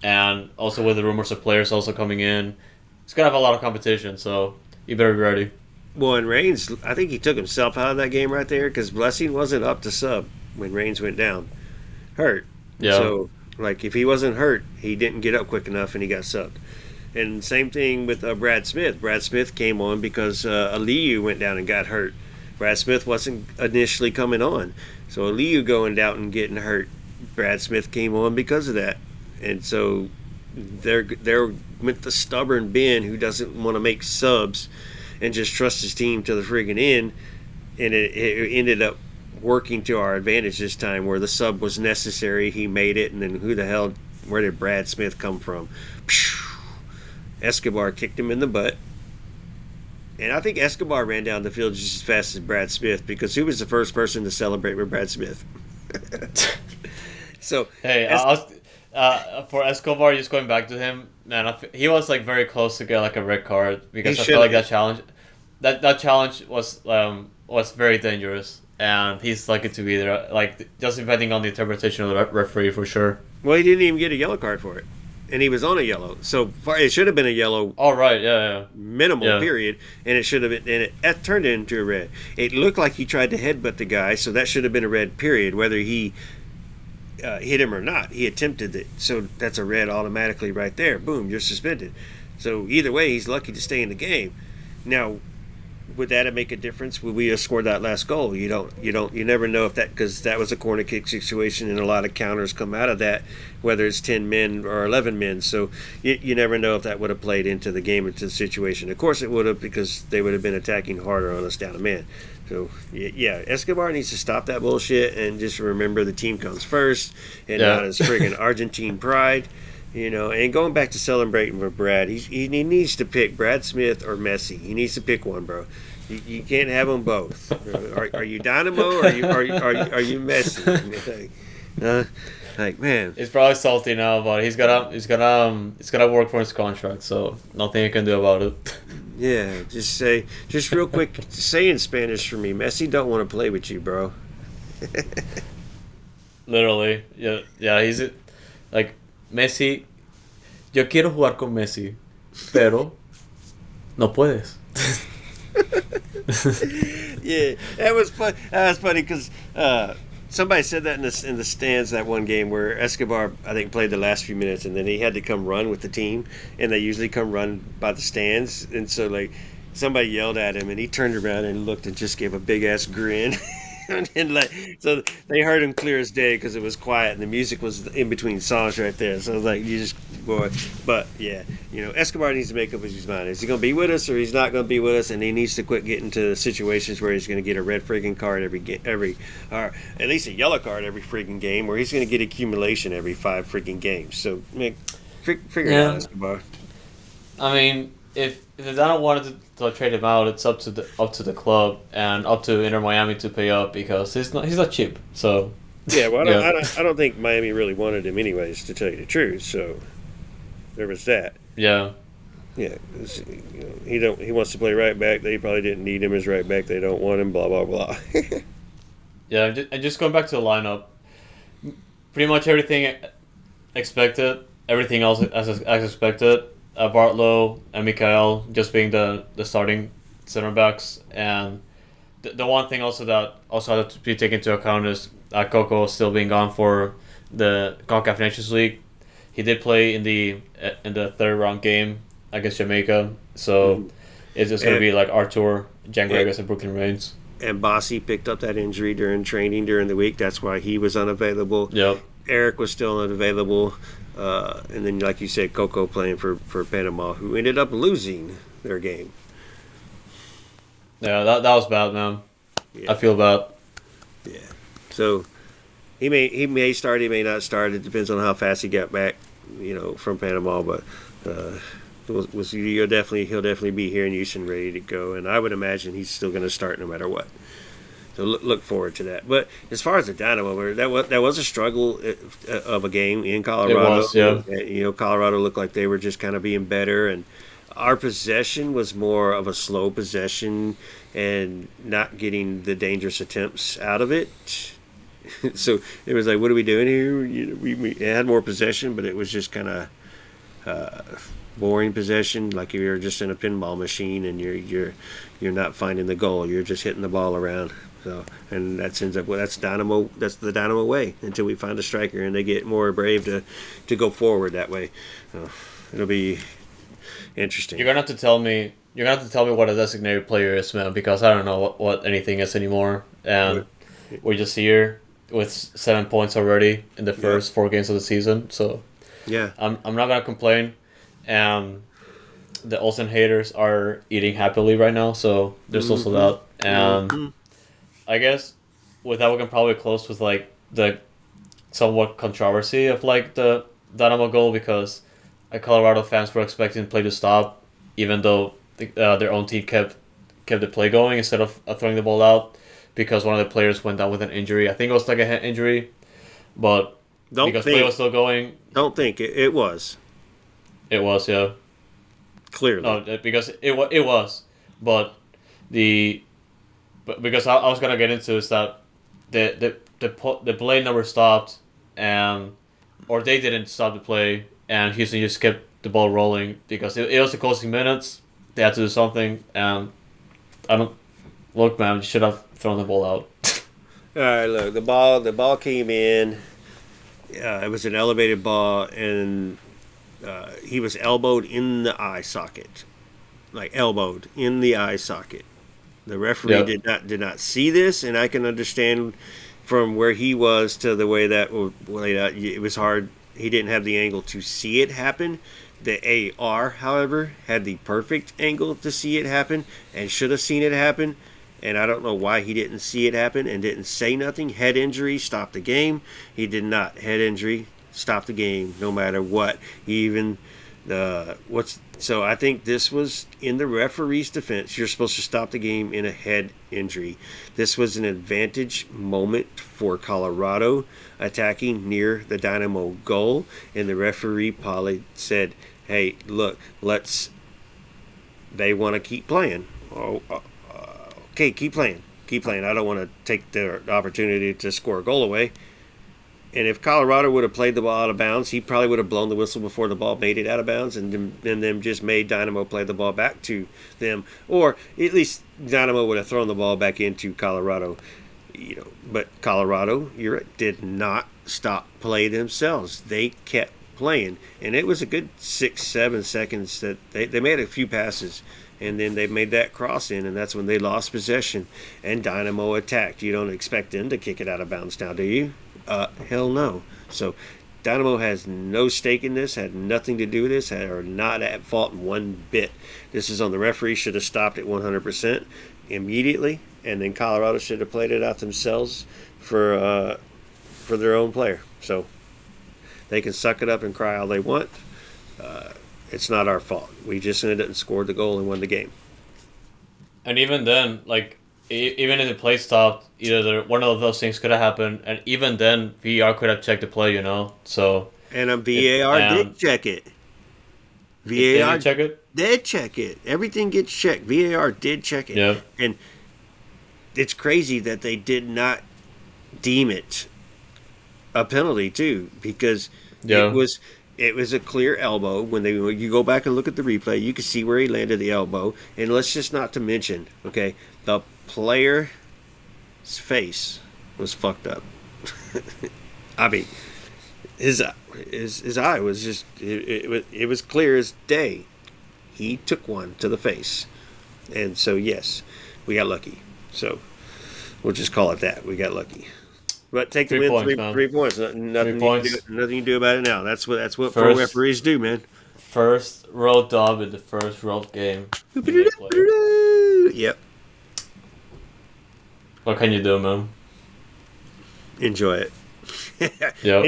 and also with the rumors of players also coming in, he's gonna have a lot of competition. So you better be ready. Well, and Reigns, I think he took himself out of that game right there, because Blessing wasn't up to sub when Reigns went down, hurt. Yeah. So, like, if he wasn't hurt, he didn't get up quick enough and he got subbed. And same thing with Brad Smith. Brad Smith came on because Aliyu went down and got hurt. Brad Smith wasn't initially coming on. So Aliyu going down and getting hurt, Brad Smith came on because of that. And so there went the stubborn Ben who doesn't want to make subs and just trust his team to the friggin' end. And it ended up working to our advantage this time where the sub was necessary. He made it, and then where did Brad Smith come from? Escobar kicked him in the butt. And I think Escobar ran down the field just as fast as Brad Smith because he was the first person to celebrate with Brad Smith. So hey, for Escobar, just going back to him, man, he was like very close to get like a red card because I felt like that challenge was very dangerous, and he's lucky to be there. Like just depending on the interpretation of the referee for sure. Well, he didn't even get a yellow card for it. And he was on a yellow, so it should have been a yellow. Oh right, yeah. Minimal period, and it should have been, and it turned into a red. It looked like he tried to headbutt the guy, so that should have been a red period, whether he hit him or not. He attempted it, so that's a red automatically right there. Boom, you're suspended. So either way, he's lucky to stay in the game. Now, would that make a difference? Would we have scored that last goal? You never know if that, because that was a corner kick situation, and a lot of counters come out of that, whether it's 10 men or 11 men. So you never know if that would have played into the game, into the situation. Of course it would have, because they would have been attacking harder on us down a man. So yeah, Escobar needs to stop that bullshit and just remember the team comes first and not his friggin' Argentine pride. And going back to celebrating with Brad, he needs to pick Brad Smith or Messi. He needs to pick one, bro. You can't have them both. Are you Dynamo or are you Messi? Like man, he's probably salty now, but he's gotta work for his contract, so nothing you can do about it. Yeah, just real quick, say in Spanish for me, Messi don't want to play with you, bro. Literally, yeah, he's like. Messi, yo quiero jugar con Messi, pero no puedes. Yeah, that was fun. That was funny because somebody said that in the stands that one game where Escobar, I think, played the last few minutes, and then he had to come run with the team, and they usually come run by the stands, and so like somebody yelled at him, and he turned around and looked and just gave a big ass grin. And so they heard him clear as day because it was quiet and the music was in between songs right there. So like you just boy, but yeah, Escobar needs to make up his mind. Is he going to be with us or he's not going to be with us? And he needs to quit getting to situations where he's going to get a red friggin' card or at least a yellow card every friggin' game, where he's going to get accumulation every 5 friggin' games. So figure it out, Escobar. I mean, if the Dynamo wanted to trade him out, it's up to the club and up to Inter Miami to pay up because he's not cheap. So yeah, well, I don't think Miami really wanted him anyways, to tell you the truth. So there was that. Yeah. Yeah, he wants to play right back. They probably didn't need him as right back. They don't want him. Blah blah blah. Yeah, and just going back to the lineup, pretty much everything expected. Everything else as expected. Bartlow and Mikael just being the starting center backs, and the one thing also that had to be taken into account is Coco still being gone for the CONCACAF Nations League. He did play in the third round game against Jamaica, so it's just going to be like Artur, Jan Gregas, and Brooklyn Reigns. And Bossy picked up that injury during training during the week. That's why he was unavailable. Yep. Eric was still unavailable. And then, like you said, Coco playing for Panama, who ended up losing their game. Yeah, that was bad, man. Yeah. I feel bad. Yeah. So he may start, he may not start. It depends on how fast he got back, from Panama. But he'll definitely be here in Houston, ready to go. And I would imagine he's still going to start no matter what. So look forward to that. But as far as the Dynamo, that was a struggle of a game in Colorado. It was, yeah. Colorado looked like they were just kind of being better, and our possession was more of a slow possession and not getting the dangerous attempts out of it. So it was like, what are we doing here? We had more possession, but it was just kind of boring possession, like you're just in a pinball machine and you're not finding the goal. You're just hitting the ball around. So, and that ends up that's Dynamo. That's the Dynamo way until we find a striker and they get more brave to go forward that way. It'll be interesting. You're gonna have to tell me. You're gonna have to tell me what a designated player is, man, because I don't know what anything is anymore, and we're just here with 7 points already in the first 4 games of the season. So Yeah. I'm not gonna complain, and the Olsen haters are eating happily right now. So there's also that, and I guess with that we can probably close with like the somewhat controversy of like the Dynamo goal, because Colorado fans were expecting the play to stop, even though their own team kept the play going instead of throwing the ball out, because one of the players went down with an injury. I think it was like a head injury, but because play was still going. Don't think it was. It was, yeah. Clearly. No, because it was, but because I was gonna get into is that the play never stopped, and or they didn't stop the play, and Houston just kept the ball rolling because it was the closing minutes. They had to do something, and I don't look, man. You should have thrown the ball out. All right, look, the ball came in. It was an elevated ball, and he was elbowed in the eye socket, like elbowed in the eye socket. The referee did not see this, and I can understand from where he was to the way that laid out. It was hard. He didn't have the angle to see it happen. The AR, however, had the perfect angle to see it happen and should have seen it happen. And I don't know why he didn't see it happen and didn't say nothing. Head injury stopped the game. He did not. Head injury stopped the game no matter what. So I think this was in the referee's defense. You're supposed to stop the game in a head injury. This was an advantage moment for Colorado attacking near the Dynamo goal, and the referee probably said, "Hey, look, they want to keep playing. Okay, keep playing. I don't want to take the opportunity to score a goal away." And if Colorado would have played the ball out of bounds, he probably would have blown the whistle before the ball made it out of bounds, and then just made Dynamo play the ball back to them, or at least Dynamo would have thrown the ball back into Colorado. But Colorado, did not stop play themselves. They kept playing, and it was a good 6-7 seconds that they made a few passes, and then they made that cross in, and that's when they lost possession, and Dynamo attacked. You don't expect them to kick it out of bounds now, do you? Hell no. So Dynamo has no stake in this, had nothing to do with this, are not at fault one bit. This is on the referee. Should have stopped it 100% immediately, and then Colorado should have played it out themselves for their own player. So they can suck it up and cry all they want. It's not our fault. We just ended up and scored the goal and won the game. And even then, like, even if the play stopped, either one of those things could have happened, and even then, VAR could have checked the play, So. And VAR did check it. VAR did check it? Did check it. Everything gets checked. VAR did check it. Yeah. And it's crazy that they did not deem it a penalty too, because it was a clear elbow. When you go back and look at the replay, you can see where he landed the elbow. And let's just not to mention, okay, the player's face was fucked up. I mean, his eye was just it was clear as day. He took one to the face, and so yes, we got lucky. So we'll just call it that. We got lucky. But take the win, 3 points. Nothing you can do about it now. That's what pro referees do, man. First road dub in the first road game. Yep. What can you do, man? Enjoy it. Yep.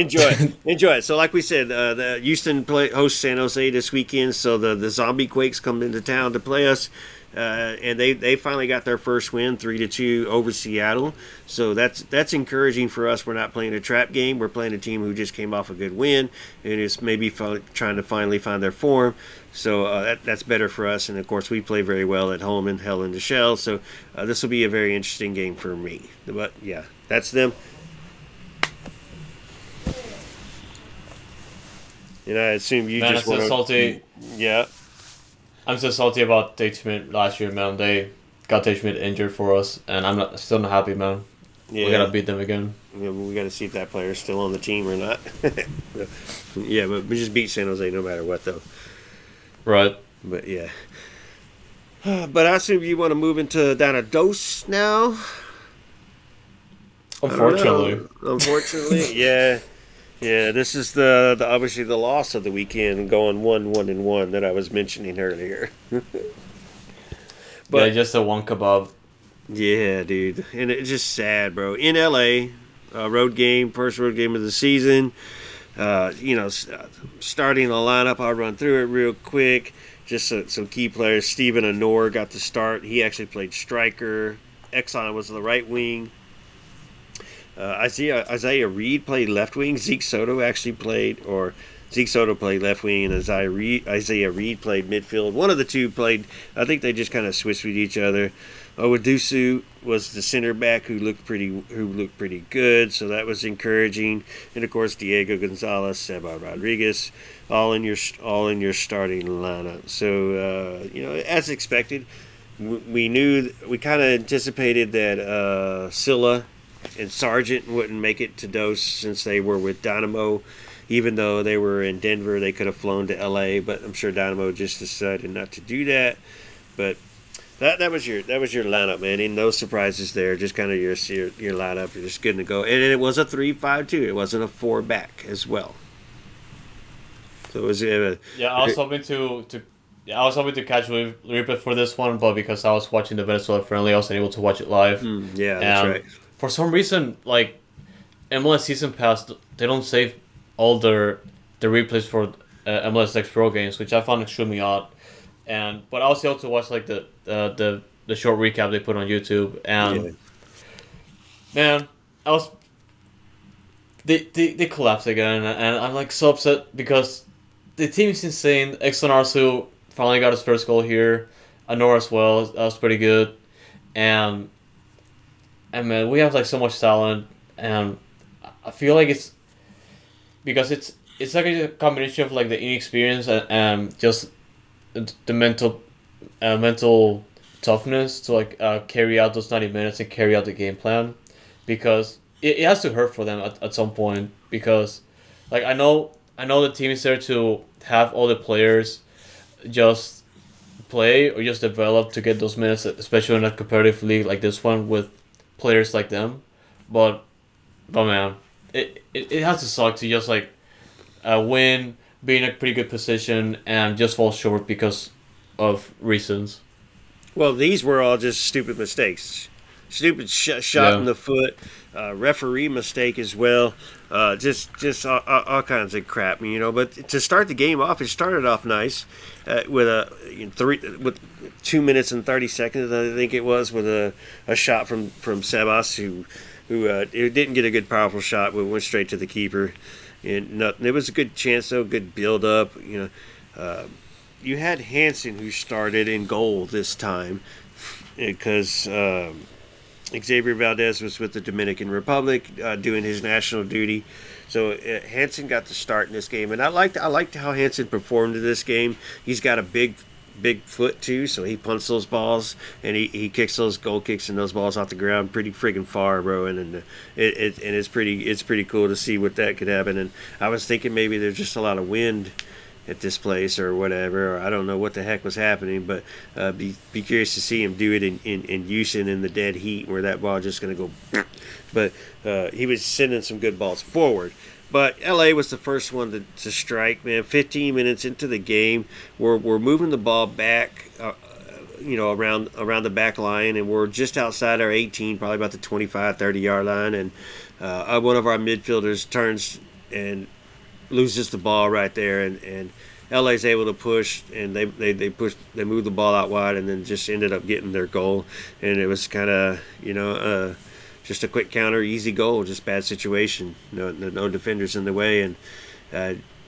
Enjoy it. So, like we said, the Houston hosts San Jose this weekend. So the Zombie Quakes come into town to play us, and they finally got their first win, 3-2 over Seattle. So that's encouraging for us. We're not playing a trap game. We're playing a team who just came off a good win and is maybe trying to finally find their form. So that's better for us. And of course, we play very well at home in Hell in the Shell. So this will be a very interesting game for me. But yeah, that's them. And I assume you just want to... salty. Yeah. I'm so salty about Tate Schmidt last year, man. They got Tate Schmidt injured for us, and I'm still not happy, man. Yeah. We got to beat them again. Yeah, we got to see if that player's still on the team or not. Yeah, but we just beat San Jose no matter what, though. Right. But yeah. But I assume you want to move into down a dose now. Unfortunately, yeah. Yeah, this is the obviously the loss of the weekend, going 1-1-1 that I was mentioning earlier. But yeah, just a one kebab. Yeah, dude, and it's just sad, bro. In LA, road game, first road game of the season. Starting the lineup, I'll run through it real quick. Just some key players. Steven Honor got the start. He actually played striker. Exxon was the right wing. Isaiah Reed played left wing. Zeke Soto played left wing, and Isaiah Reed played midfield. One of the two played. I think they just kind of switched with each other. Owadusu was the center back who looked pretty good, so that was encouraging. And of course, Diego Gonzalez, Seba Rodriguez, all in your starting lineup. So as expected, we kind of anticipated that Silla and Sargent wouldn't make it to Dose since they were with Dynamo. Even though they were in Denver, they could have flown to LA, but I'm sure Dynamo just decided not to do that. But that was your lineup, man. And no surprises there. Just kind of your lineup. You're just good to go. And it was a 3-5-2. It wasn't a 4-back as well. So it was I was hoping to catch a replay for this one, but because I was watching the Venezuela friendly, I wasn't able to watch it live. That's right. For some reason, like MLS Season Pass, they don't save all the replays for MLS Next Pro games, which I found extremely odd. But I was able to watch like the short recap they put on YouTube, and man, they collapsed again, and I'm like so upset because the team is insane. Exxon Arsu finally got his first goal here. Anor as well. That was pretty good, and man, we have like so much talent, and I feel like it's because it's like a combination of like the inexperience and just the mental toughness to like carry out those 90 minutes and carry out the game plan, because it has to hurt for them at some point, because like I know the team is there to have all the players just play or just develop to get those minutes, especially in a competitive league like this one with players like them, but man, it has to suck to just like win, be in a pretty good position, and just fall short because of reasons. Well, these were all just stupid mistakes. Stupid shot in the foot, referee mistake as well. Just all kinds of crap, But to start the game off, it started off nice with 2 minutes and 30 seconds, I think it was, with a shot from Sebas who didn't get a good powerful shot, but went straight to the keeper. And it was a good chance, though, good build up. You had Hansen who started in goal this time because Xavier Valdez was with the Dominican Republic doing his national duty. So Hansen got the start in this game, and I liked how Hansen performed in this game. He's got a big foot too, so he punts those balls and he kicks those goal kicks and those balls off the ground pretty friggin' far, bro. And it's pretty cool to see what that could happen. And I was thinking maybe there's just a lot of wind at this place or whatever, or I don't know what the heck was happening, but be curious to see him do it in Houston in the dead heat where that ball just going to go. But he was sending some good balls forward. But LA was the first one to strike, man. 15 minutes into the game, we're moving the ball back, around the back line, and we're just outside our 18, probably about the 25, 30-yard line. And one of our midfielders turns and loses the ball right there, and LA's able to push, and they moved the ball out wide, and then just ended up getting their goal. And it was kind of just a quick counter, easy goal, just bad situation. No defenders in the way, and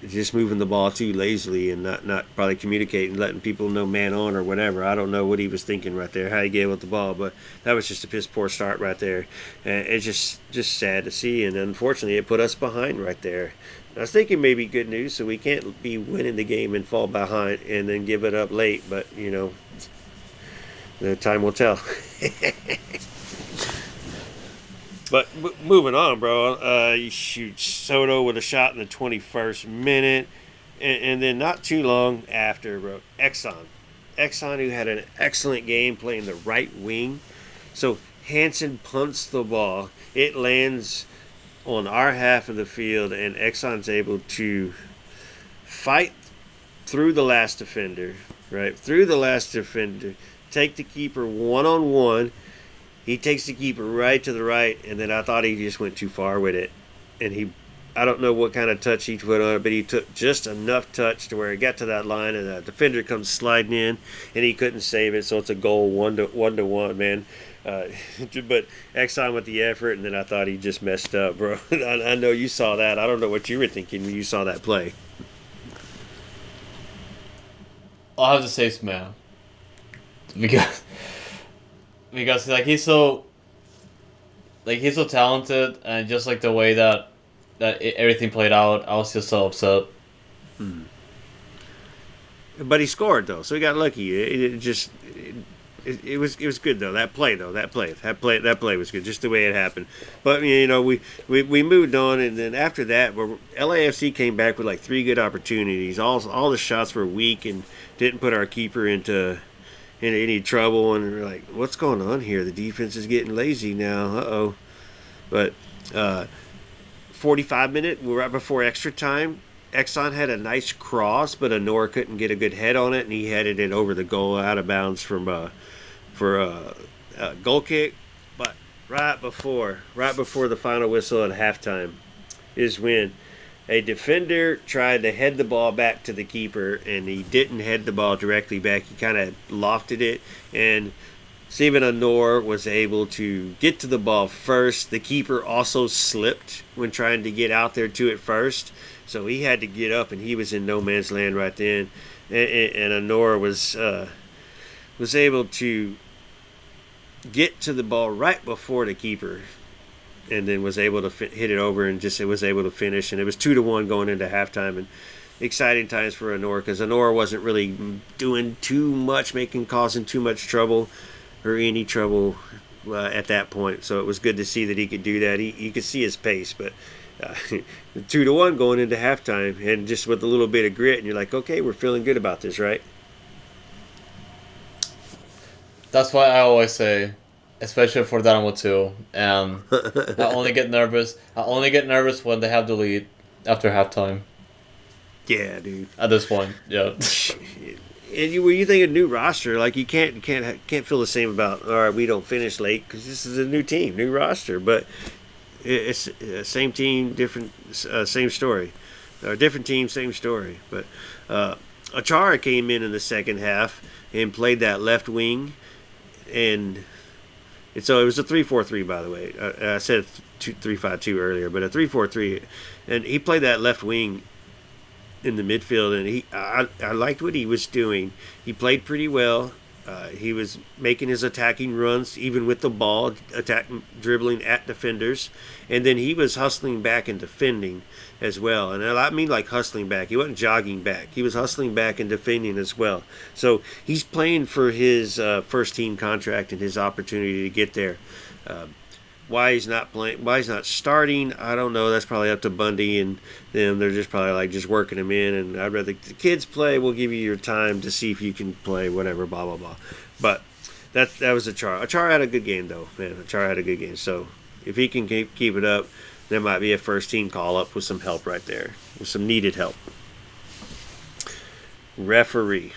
just moving the ball too lazily and not probably communicating, letting people know man on or whatever. I don't know what he was thinking right there, how he gave up the ball, but that was just a piss poor start right there. And it's just sad to see, and unfortunately it put us behind right there. I was thinking maybe good news, so we can't be winning the game and fall behind and then give it up late, but the time will tell. But moving on, bro. Soto with a shot in the 21st minute. And then not too long after, bro, Exxon, who had an excellent game playing the right wing. So Hansen punts the ball. It lands on our half of the field, and Exxon's able to fight through the last defender, right? Through the last defender, take the keeper one-on-one. He takes the keeper right to the right, and then I thought he just went too far with it. And I don't know what kind of touch he put on it, but he took just enough touch to where he got to that line, and the defender comes sliding in, and he couldn't save it, so it's a goal 1-1, man. But Exxon with the effort, and then I thought he just messed up, bro. I know you saw that. I don't know what you were thinking when you saw that play. I'll have to say Smell. Because he's so talented, and just like the way that everything played out, I was just so upset. But he scored though, so he got lucky. It was good though. That play was good, just the way it happened. But we moved on, and then after that, LAFC came back with like 3 good opportunities. All the shots were weak and didn't put our keeper into any trouble. And we're like, what's going on here? The defense is getting lazy now. But 45 minute, right before extra time, Exxon had a nice cross, but Honor couldn't get a good head on it, and he headed it over the goal out of bounds for a goal kick. But right before the final whistle at halftime is when a defender tried to head the ball back to the keeper, and he didn't head the ball directly back. He kind of lofted it, and Steven Honor was able to get to the ball first. The keeper also slipped when trying to get out there to it first, so he had to get up, and he was in no man's land right then. And Honor was able to get to the ball right before the keeper, and then was able to hit it over, and just was able to finish. And it was 2-1 going into halftime, and exciting times for Honor, because Honor wasn't really doing too much, causing too much trouble or any trouble at that point. So it was good to see that he could do that. You could see his pace, but 2-1 going into halftime, and just with a little bit of grit, and you're like, okay, we're feeling good about this, right? That's why I always say, especially for Dynamo 2, I only get nervous when they have the lead after halftime. Yeah, dude. At this point, yeah. And when you think of new roster, like you can't feel the same about, all right, we don't finish late because this is a new team, new roster, but it's same team, different, same story, or different team, same story. But Achara came in the second half and played that left wing, and so it was a 3-4-3, by the way. I said 3-5-2 earlier, but a 3-4-3, and he played that left wing in the midfield, and I liked what he was doing. He played pretty well. He was making his attacking runs, even with the ball, dribbling at defenders, and then he was hustling back and defending as well. And I mean like hustling back. He wasn't jogging back. He was hustling back and defending as well. So he's playing for his first team contract and his opportunity to get there. Why he's not playing, why he's not starting, I don't know. That's probably up to Bundy and them. They're just probably like just working him in, and I'd rather the kids play. We'll give you your time to see if you can play, whatever, blah blah blah. But that was Achara. Achara had a good game though, man. Achara had a good game. So if he can keep it up, there might be a first team call up with some help right there, with some needed help. Referee.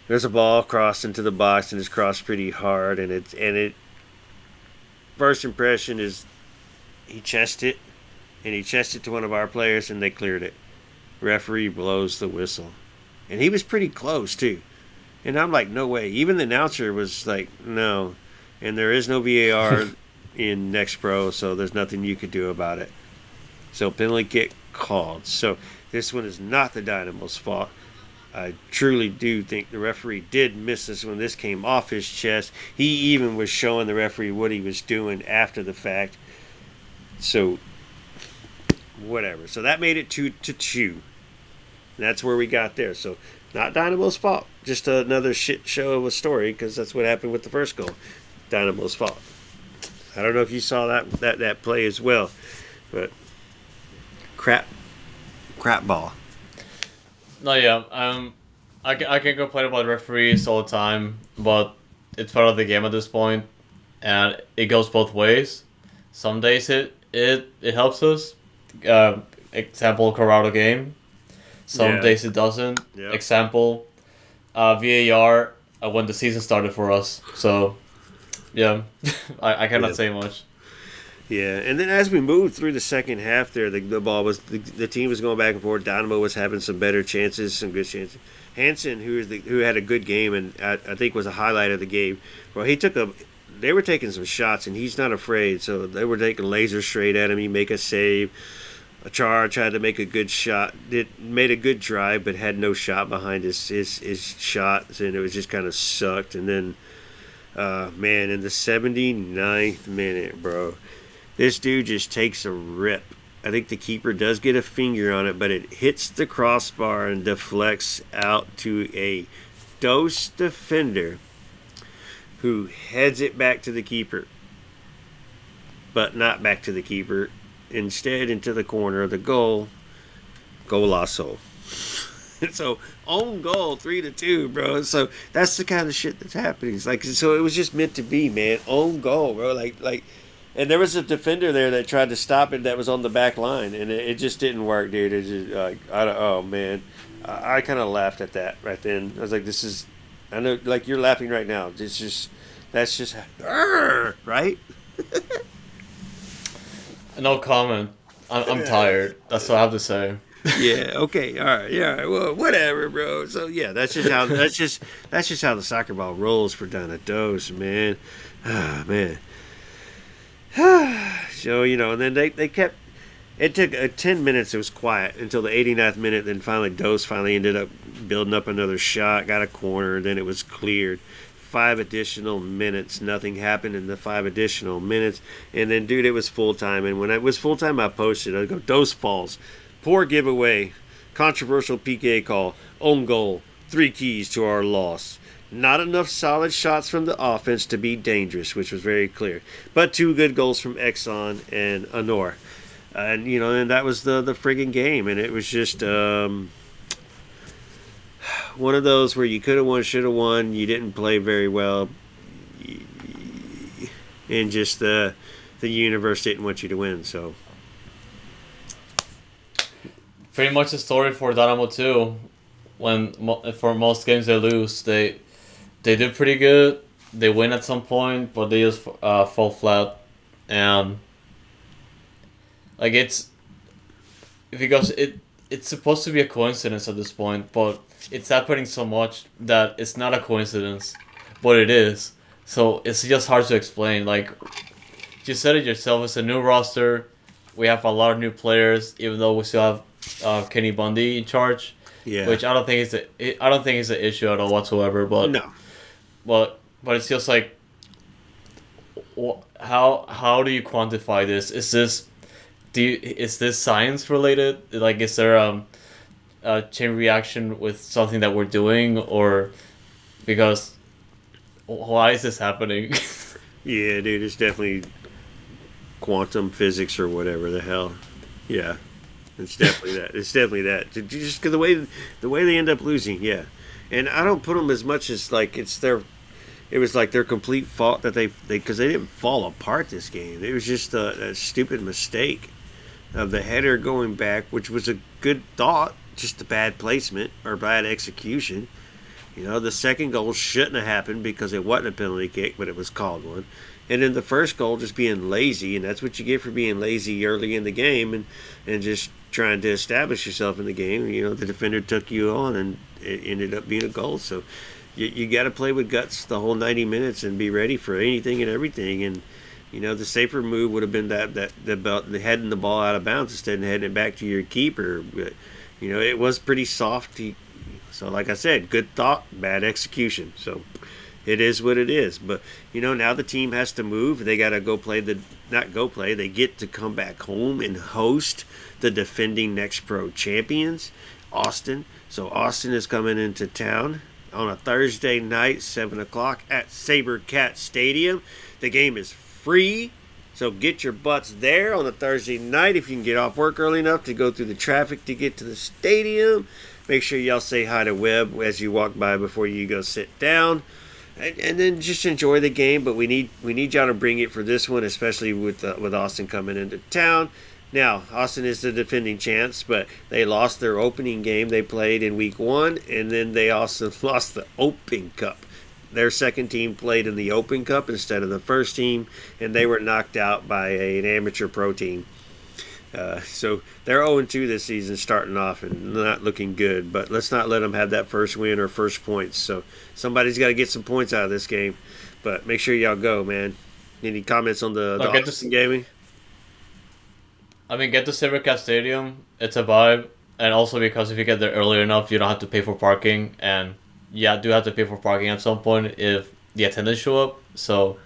There's a ball crossed into the box, and it's crossed pretty hard, and it first impression is he chested it to one of our players, and they cleared it. Referee blows the whistle, and he was pretty close too. And I'm like, no way. Even the announcer was like, no. And there is no VAR in Next Pro, so there's nothing you could do about it. So penalty kick called. So this one is not the Dynamo's fault. I truly do think the referee did miss this when this came off his chest. He even was showing the referee what he was doing after the fact. So, whatever. So that made it 2-2. And that's where we got there. So, not Dynamo's fault. Just another shit show of a story, because that's what happened with the first goal. Dynamo's fault. I don't know if you saw that play as well. But crap ball. No, yeah. I can complain about referees all the time, but it's part of the game at this point, and it goes both ways. Some days it helps us. Example, Colorado game. Some days it doesn't. Yep. Example, VAR when the season started for us. So, yeah, I cannot say much. Yeah, and then as we moved through the second half there, the ball was the team was going back and forth. Dynamo was having some better chances, some good chances. Hansen, who had a good game and I think was a highlight of the game. Well, they were taking some shots and he's not afraid, so they were taking lasers straight at him. He make a save. Achara tried to make a good shot. Made a good drive, but had no shot behind his shots, and it was just kind of sucked. And then, man, in the 79th minute, bro, this dude just takes a rip. I think the keeper does get a finger on it, but it hits the crossbar and deflects out to a Dose defender who heads it back to the keeper. But not back to the keeper. Instead, into the corner of the goal. Golazo. So, own goal, 3-2, bro. So, that's the kind of shit that's happening. It's like, so it was just meant to be, man. Own goal, bro. Like, and there was a defender there that tried to stop it that was on the back line, and it just didn't work, dude. It just, oh, man. I kind of laughed at that right then. I was like, this is, I know, like, you're laughing right now. It's just, that's just, right? No comment. I'm tired. That's what I have to say. Yeah. Okay. All right. Yeah. Well, whatever, bro. So yeah, that's just how the soccer ball rolls for Dose, man. Ah, man. So and then they kept. It took 10 minutes. It was quiet until the 89th minute. Then finally, Dose ended up building up another shot, got a corner. Then it was cleared. 5 additional minutes. Nothing happened in the 5 additional minutes. And then, dude, it was full time. And when it was full time, I posted. I go, Dose falls. Poor giveaway. Controversial PK call. Own goal. 3 keys to our loss. Not enough solid shots from the offense to be dangerous, which was very clear. But 2 good goals from Exxon and Honor. And, and that was the friggin' game. And it was just one of those where you could have won, should have won. You didn't play very well. And just the universe didn't want you to win, so. Pretty much the story for Dynamo too. When for most games they lose, they do pretty good. They win at some point, but they just fall flat. And like it's because it's supposed to be a coincidence at this point, but it's happening so much that it's not a coincidence, but it is. So it's just hard to explain. Like you said it yourself, it's a new roster. We have a lot of new players, even though we still have Kenny Bundy in charge, which I don't think is an issue at all whatsoever. But no, but it's just like, how do you quantify this? Is this science related? Like, is there a chain reaction with something that we're doing, or because why is this happening? Yeah, dude, it's definitely quantum physics or whatever the hell. Yeah. It's definitely that. It's definitely that. Just the way they end up losing, yeah. And I don't put them as much as like it was like their complete fault that they because they didn't fall apart this game. It was just a stupid mistake of the header going back, which was a good thought, just a bad placement or bad execution. The second goal shouldn't have happened because it wasn't a penalty kick, but it was called one. And then the first goal just being lazy, and that's what you get for being lazy early in the game and just trying to establish yourself in the game. The defender took you on, and it ended up being a goal. So you got to play with guts the whole 90 minutes and be ready for anything and everything. And, the safer move would have been the heading the ball out of bounds instead of heading it back to your keeper. But, it was pretty soft. So like I said, good thought, bad execution. So it is what it is. But, now the team has to move. They got to they get to come back home and host the defending Next Pro champions, Austin. So Austin is coming into town on a Thursday night, 7 o'clock at Sabercat Stadium. The game is free So get your butts there on a Thursday night if you can get off work early enough to go through the traffic to get to the stadium. Make sure y'all say hi to Webb as you walk by before you go sit down. And then just enjoy the game, but we need y'all to bring it for this one, especially with Austin coming into town. Now, Austin is the defending champs, but they lost their opening game they played in week 1, and then they also lost the Open Cup. Their second team played in the Open Cup instead of the first team, and they were knocked out by an amateur pro team. So they're 0-2 this season, starting off and not looking good. But let's not let them have that first win or first points. So somebody's got to get some points out of this game. But make sure y'all go, man. Any comments on the Austin gaming? I mean, get to Silvercat Stadium. It's a vibe. And also because if you get there early enough, you don't have to pay for parking. And yeah, I do have to pay for parking at some point if the attendants show up. So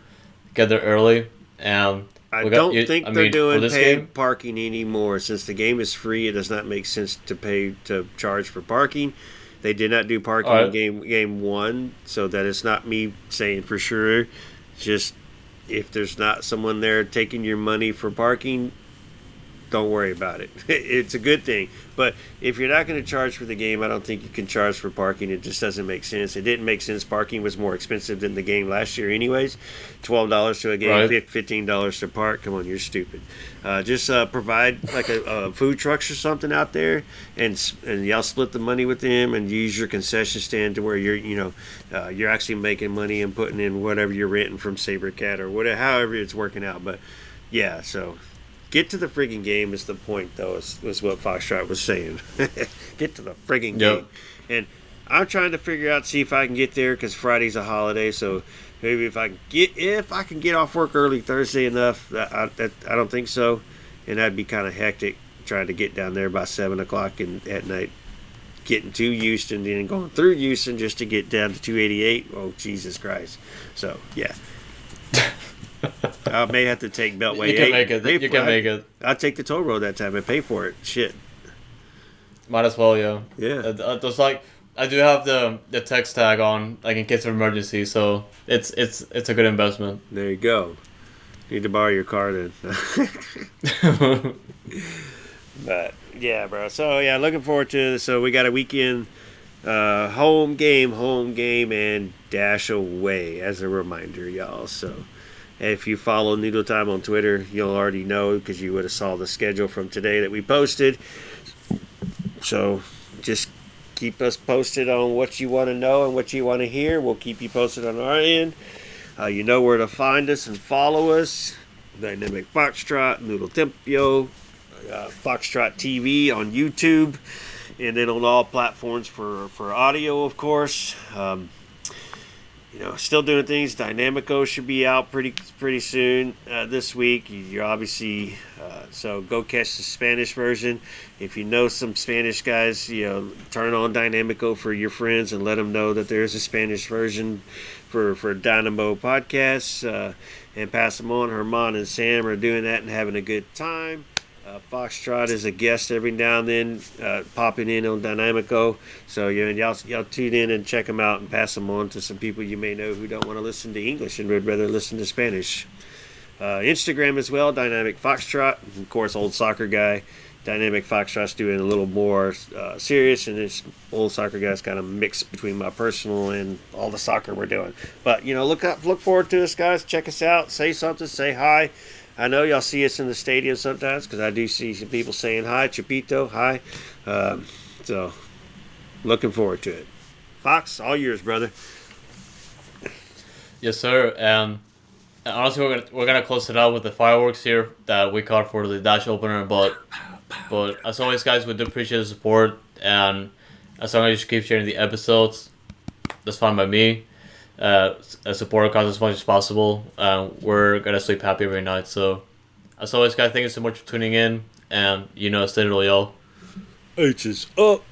get there early. And I don't think they're doing paid parking anymore. Since the game is free, it does not make sense to charge for parking. They did not do parking in game 1, so that is not me saying for sure. Just if there's not someone there taking your money for parking, don't worry about it. It's a good thing. But if you're not going to charge for the game, I don't think you can charge for parking. It just doesn't make sense. It didn't make sense. Parking was more expensive than the game last year anyways. $12 to a game, right. $15 to park. Come on, you're stupid. Just provide like a food trucks or something out there, and y'all split the money with them and use your concession stand to where you're actually making money and putting in whatever you're renting from SaberCat or whatever, however it's working out. But yeah, so get to the friggin' game is the point, though, is what Foxtrot was saying. Get to the friggin' game. And I'm trying to figure out, see if I can get there, because Friday's a holiday, so maybe if I can get off work early Thursday enough, I don't think so, and that'd be kind of hectic, trying to get down there by 7 o'clock at night, getting to Houston, then going through Houston just to get down to 288. Oh, Jesus Christ. So, yeah. I may have to take Beltway 8. You can make it. You can make it. I'll take the toll road that time and pay for it. Shit. Might as well, yeah. Yeah. It's like I do have the text tag on, like in case of emergency, so it's a good investment. There you go. Need to borrow your car then. But yeah, bro. So yeah, looking forward to it. So we got a weekend home game, and dash away as a reminder, y'all. So if you follow Noodle Time on Twitter, you'll already know because you would have saw the schedule from today that we posted. So just keep us posted on what you want to know and what you want to hear. We'll keep you posted on our end. You know where to find us and follow us. Dynamic Foxtrot, Noodle Tempio, Foxtrot TV on YouTube, and then on all platforms for audio, of course. Still doing things. Dynamico should be out pretty soon this week. You're obviously so go catch the Spanish version. If you know some Spanish guys, turn on Dynamico for your friends and let them know that there's a Spanish version for Dynamo podcasts, and pass them on. Herman and Sam are doing that and having a good time. Foxtrot is a guest every now and then, popping in on Dynamico. So y'all tune in and check them out and pass them on to some people you may know who don't want to listen to English and would rather listen to Spanish. Instagram as well, Dynamic Foxtrot. Of course, old soccer guy. Dynamic Foxtrot's doing a little more serious, and this old soccer guy's kind of mixed between my personal and all the soccer we're doing. But look forward to us, guys. Check us out. Say something. Say hi. I know y'all see us in the stadium sometimes because I do see some people saying hi. Chapito, hi. So, looking forward to it. Fox, all yours, brother. Yes, sir. And honestly, we're gonna close it out with the fireworks here that we caught for the Dash opener. But as always, guys, we do appreciate the support, and as long as you keep sharing the episodes, that's fine by me. Support us as much as possible. We're gonna sleep happy every night. So, as always, guys, thank you so much for tuning in, and stay real, y'all. H's up.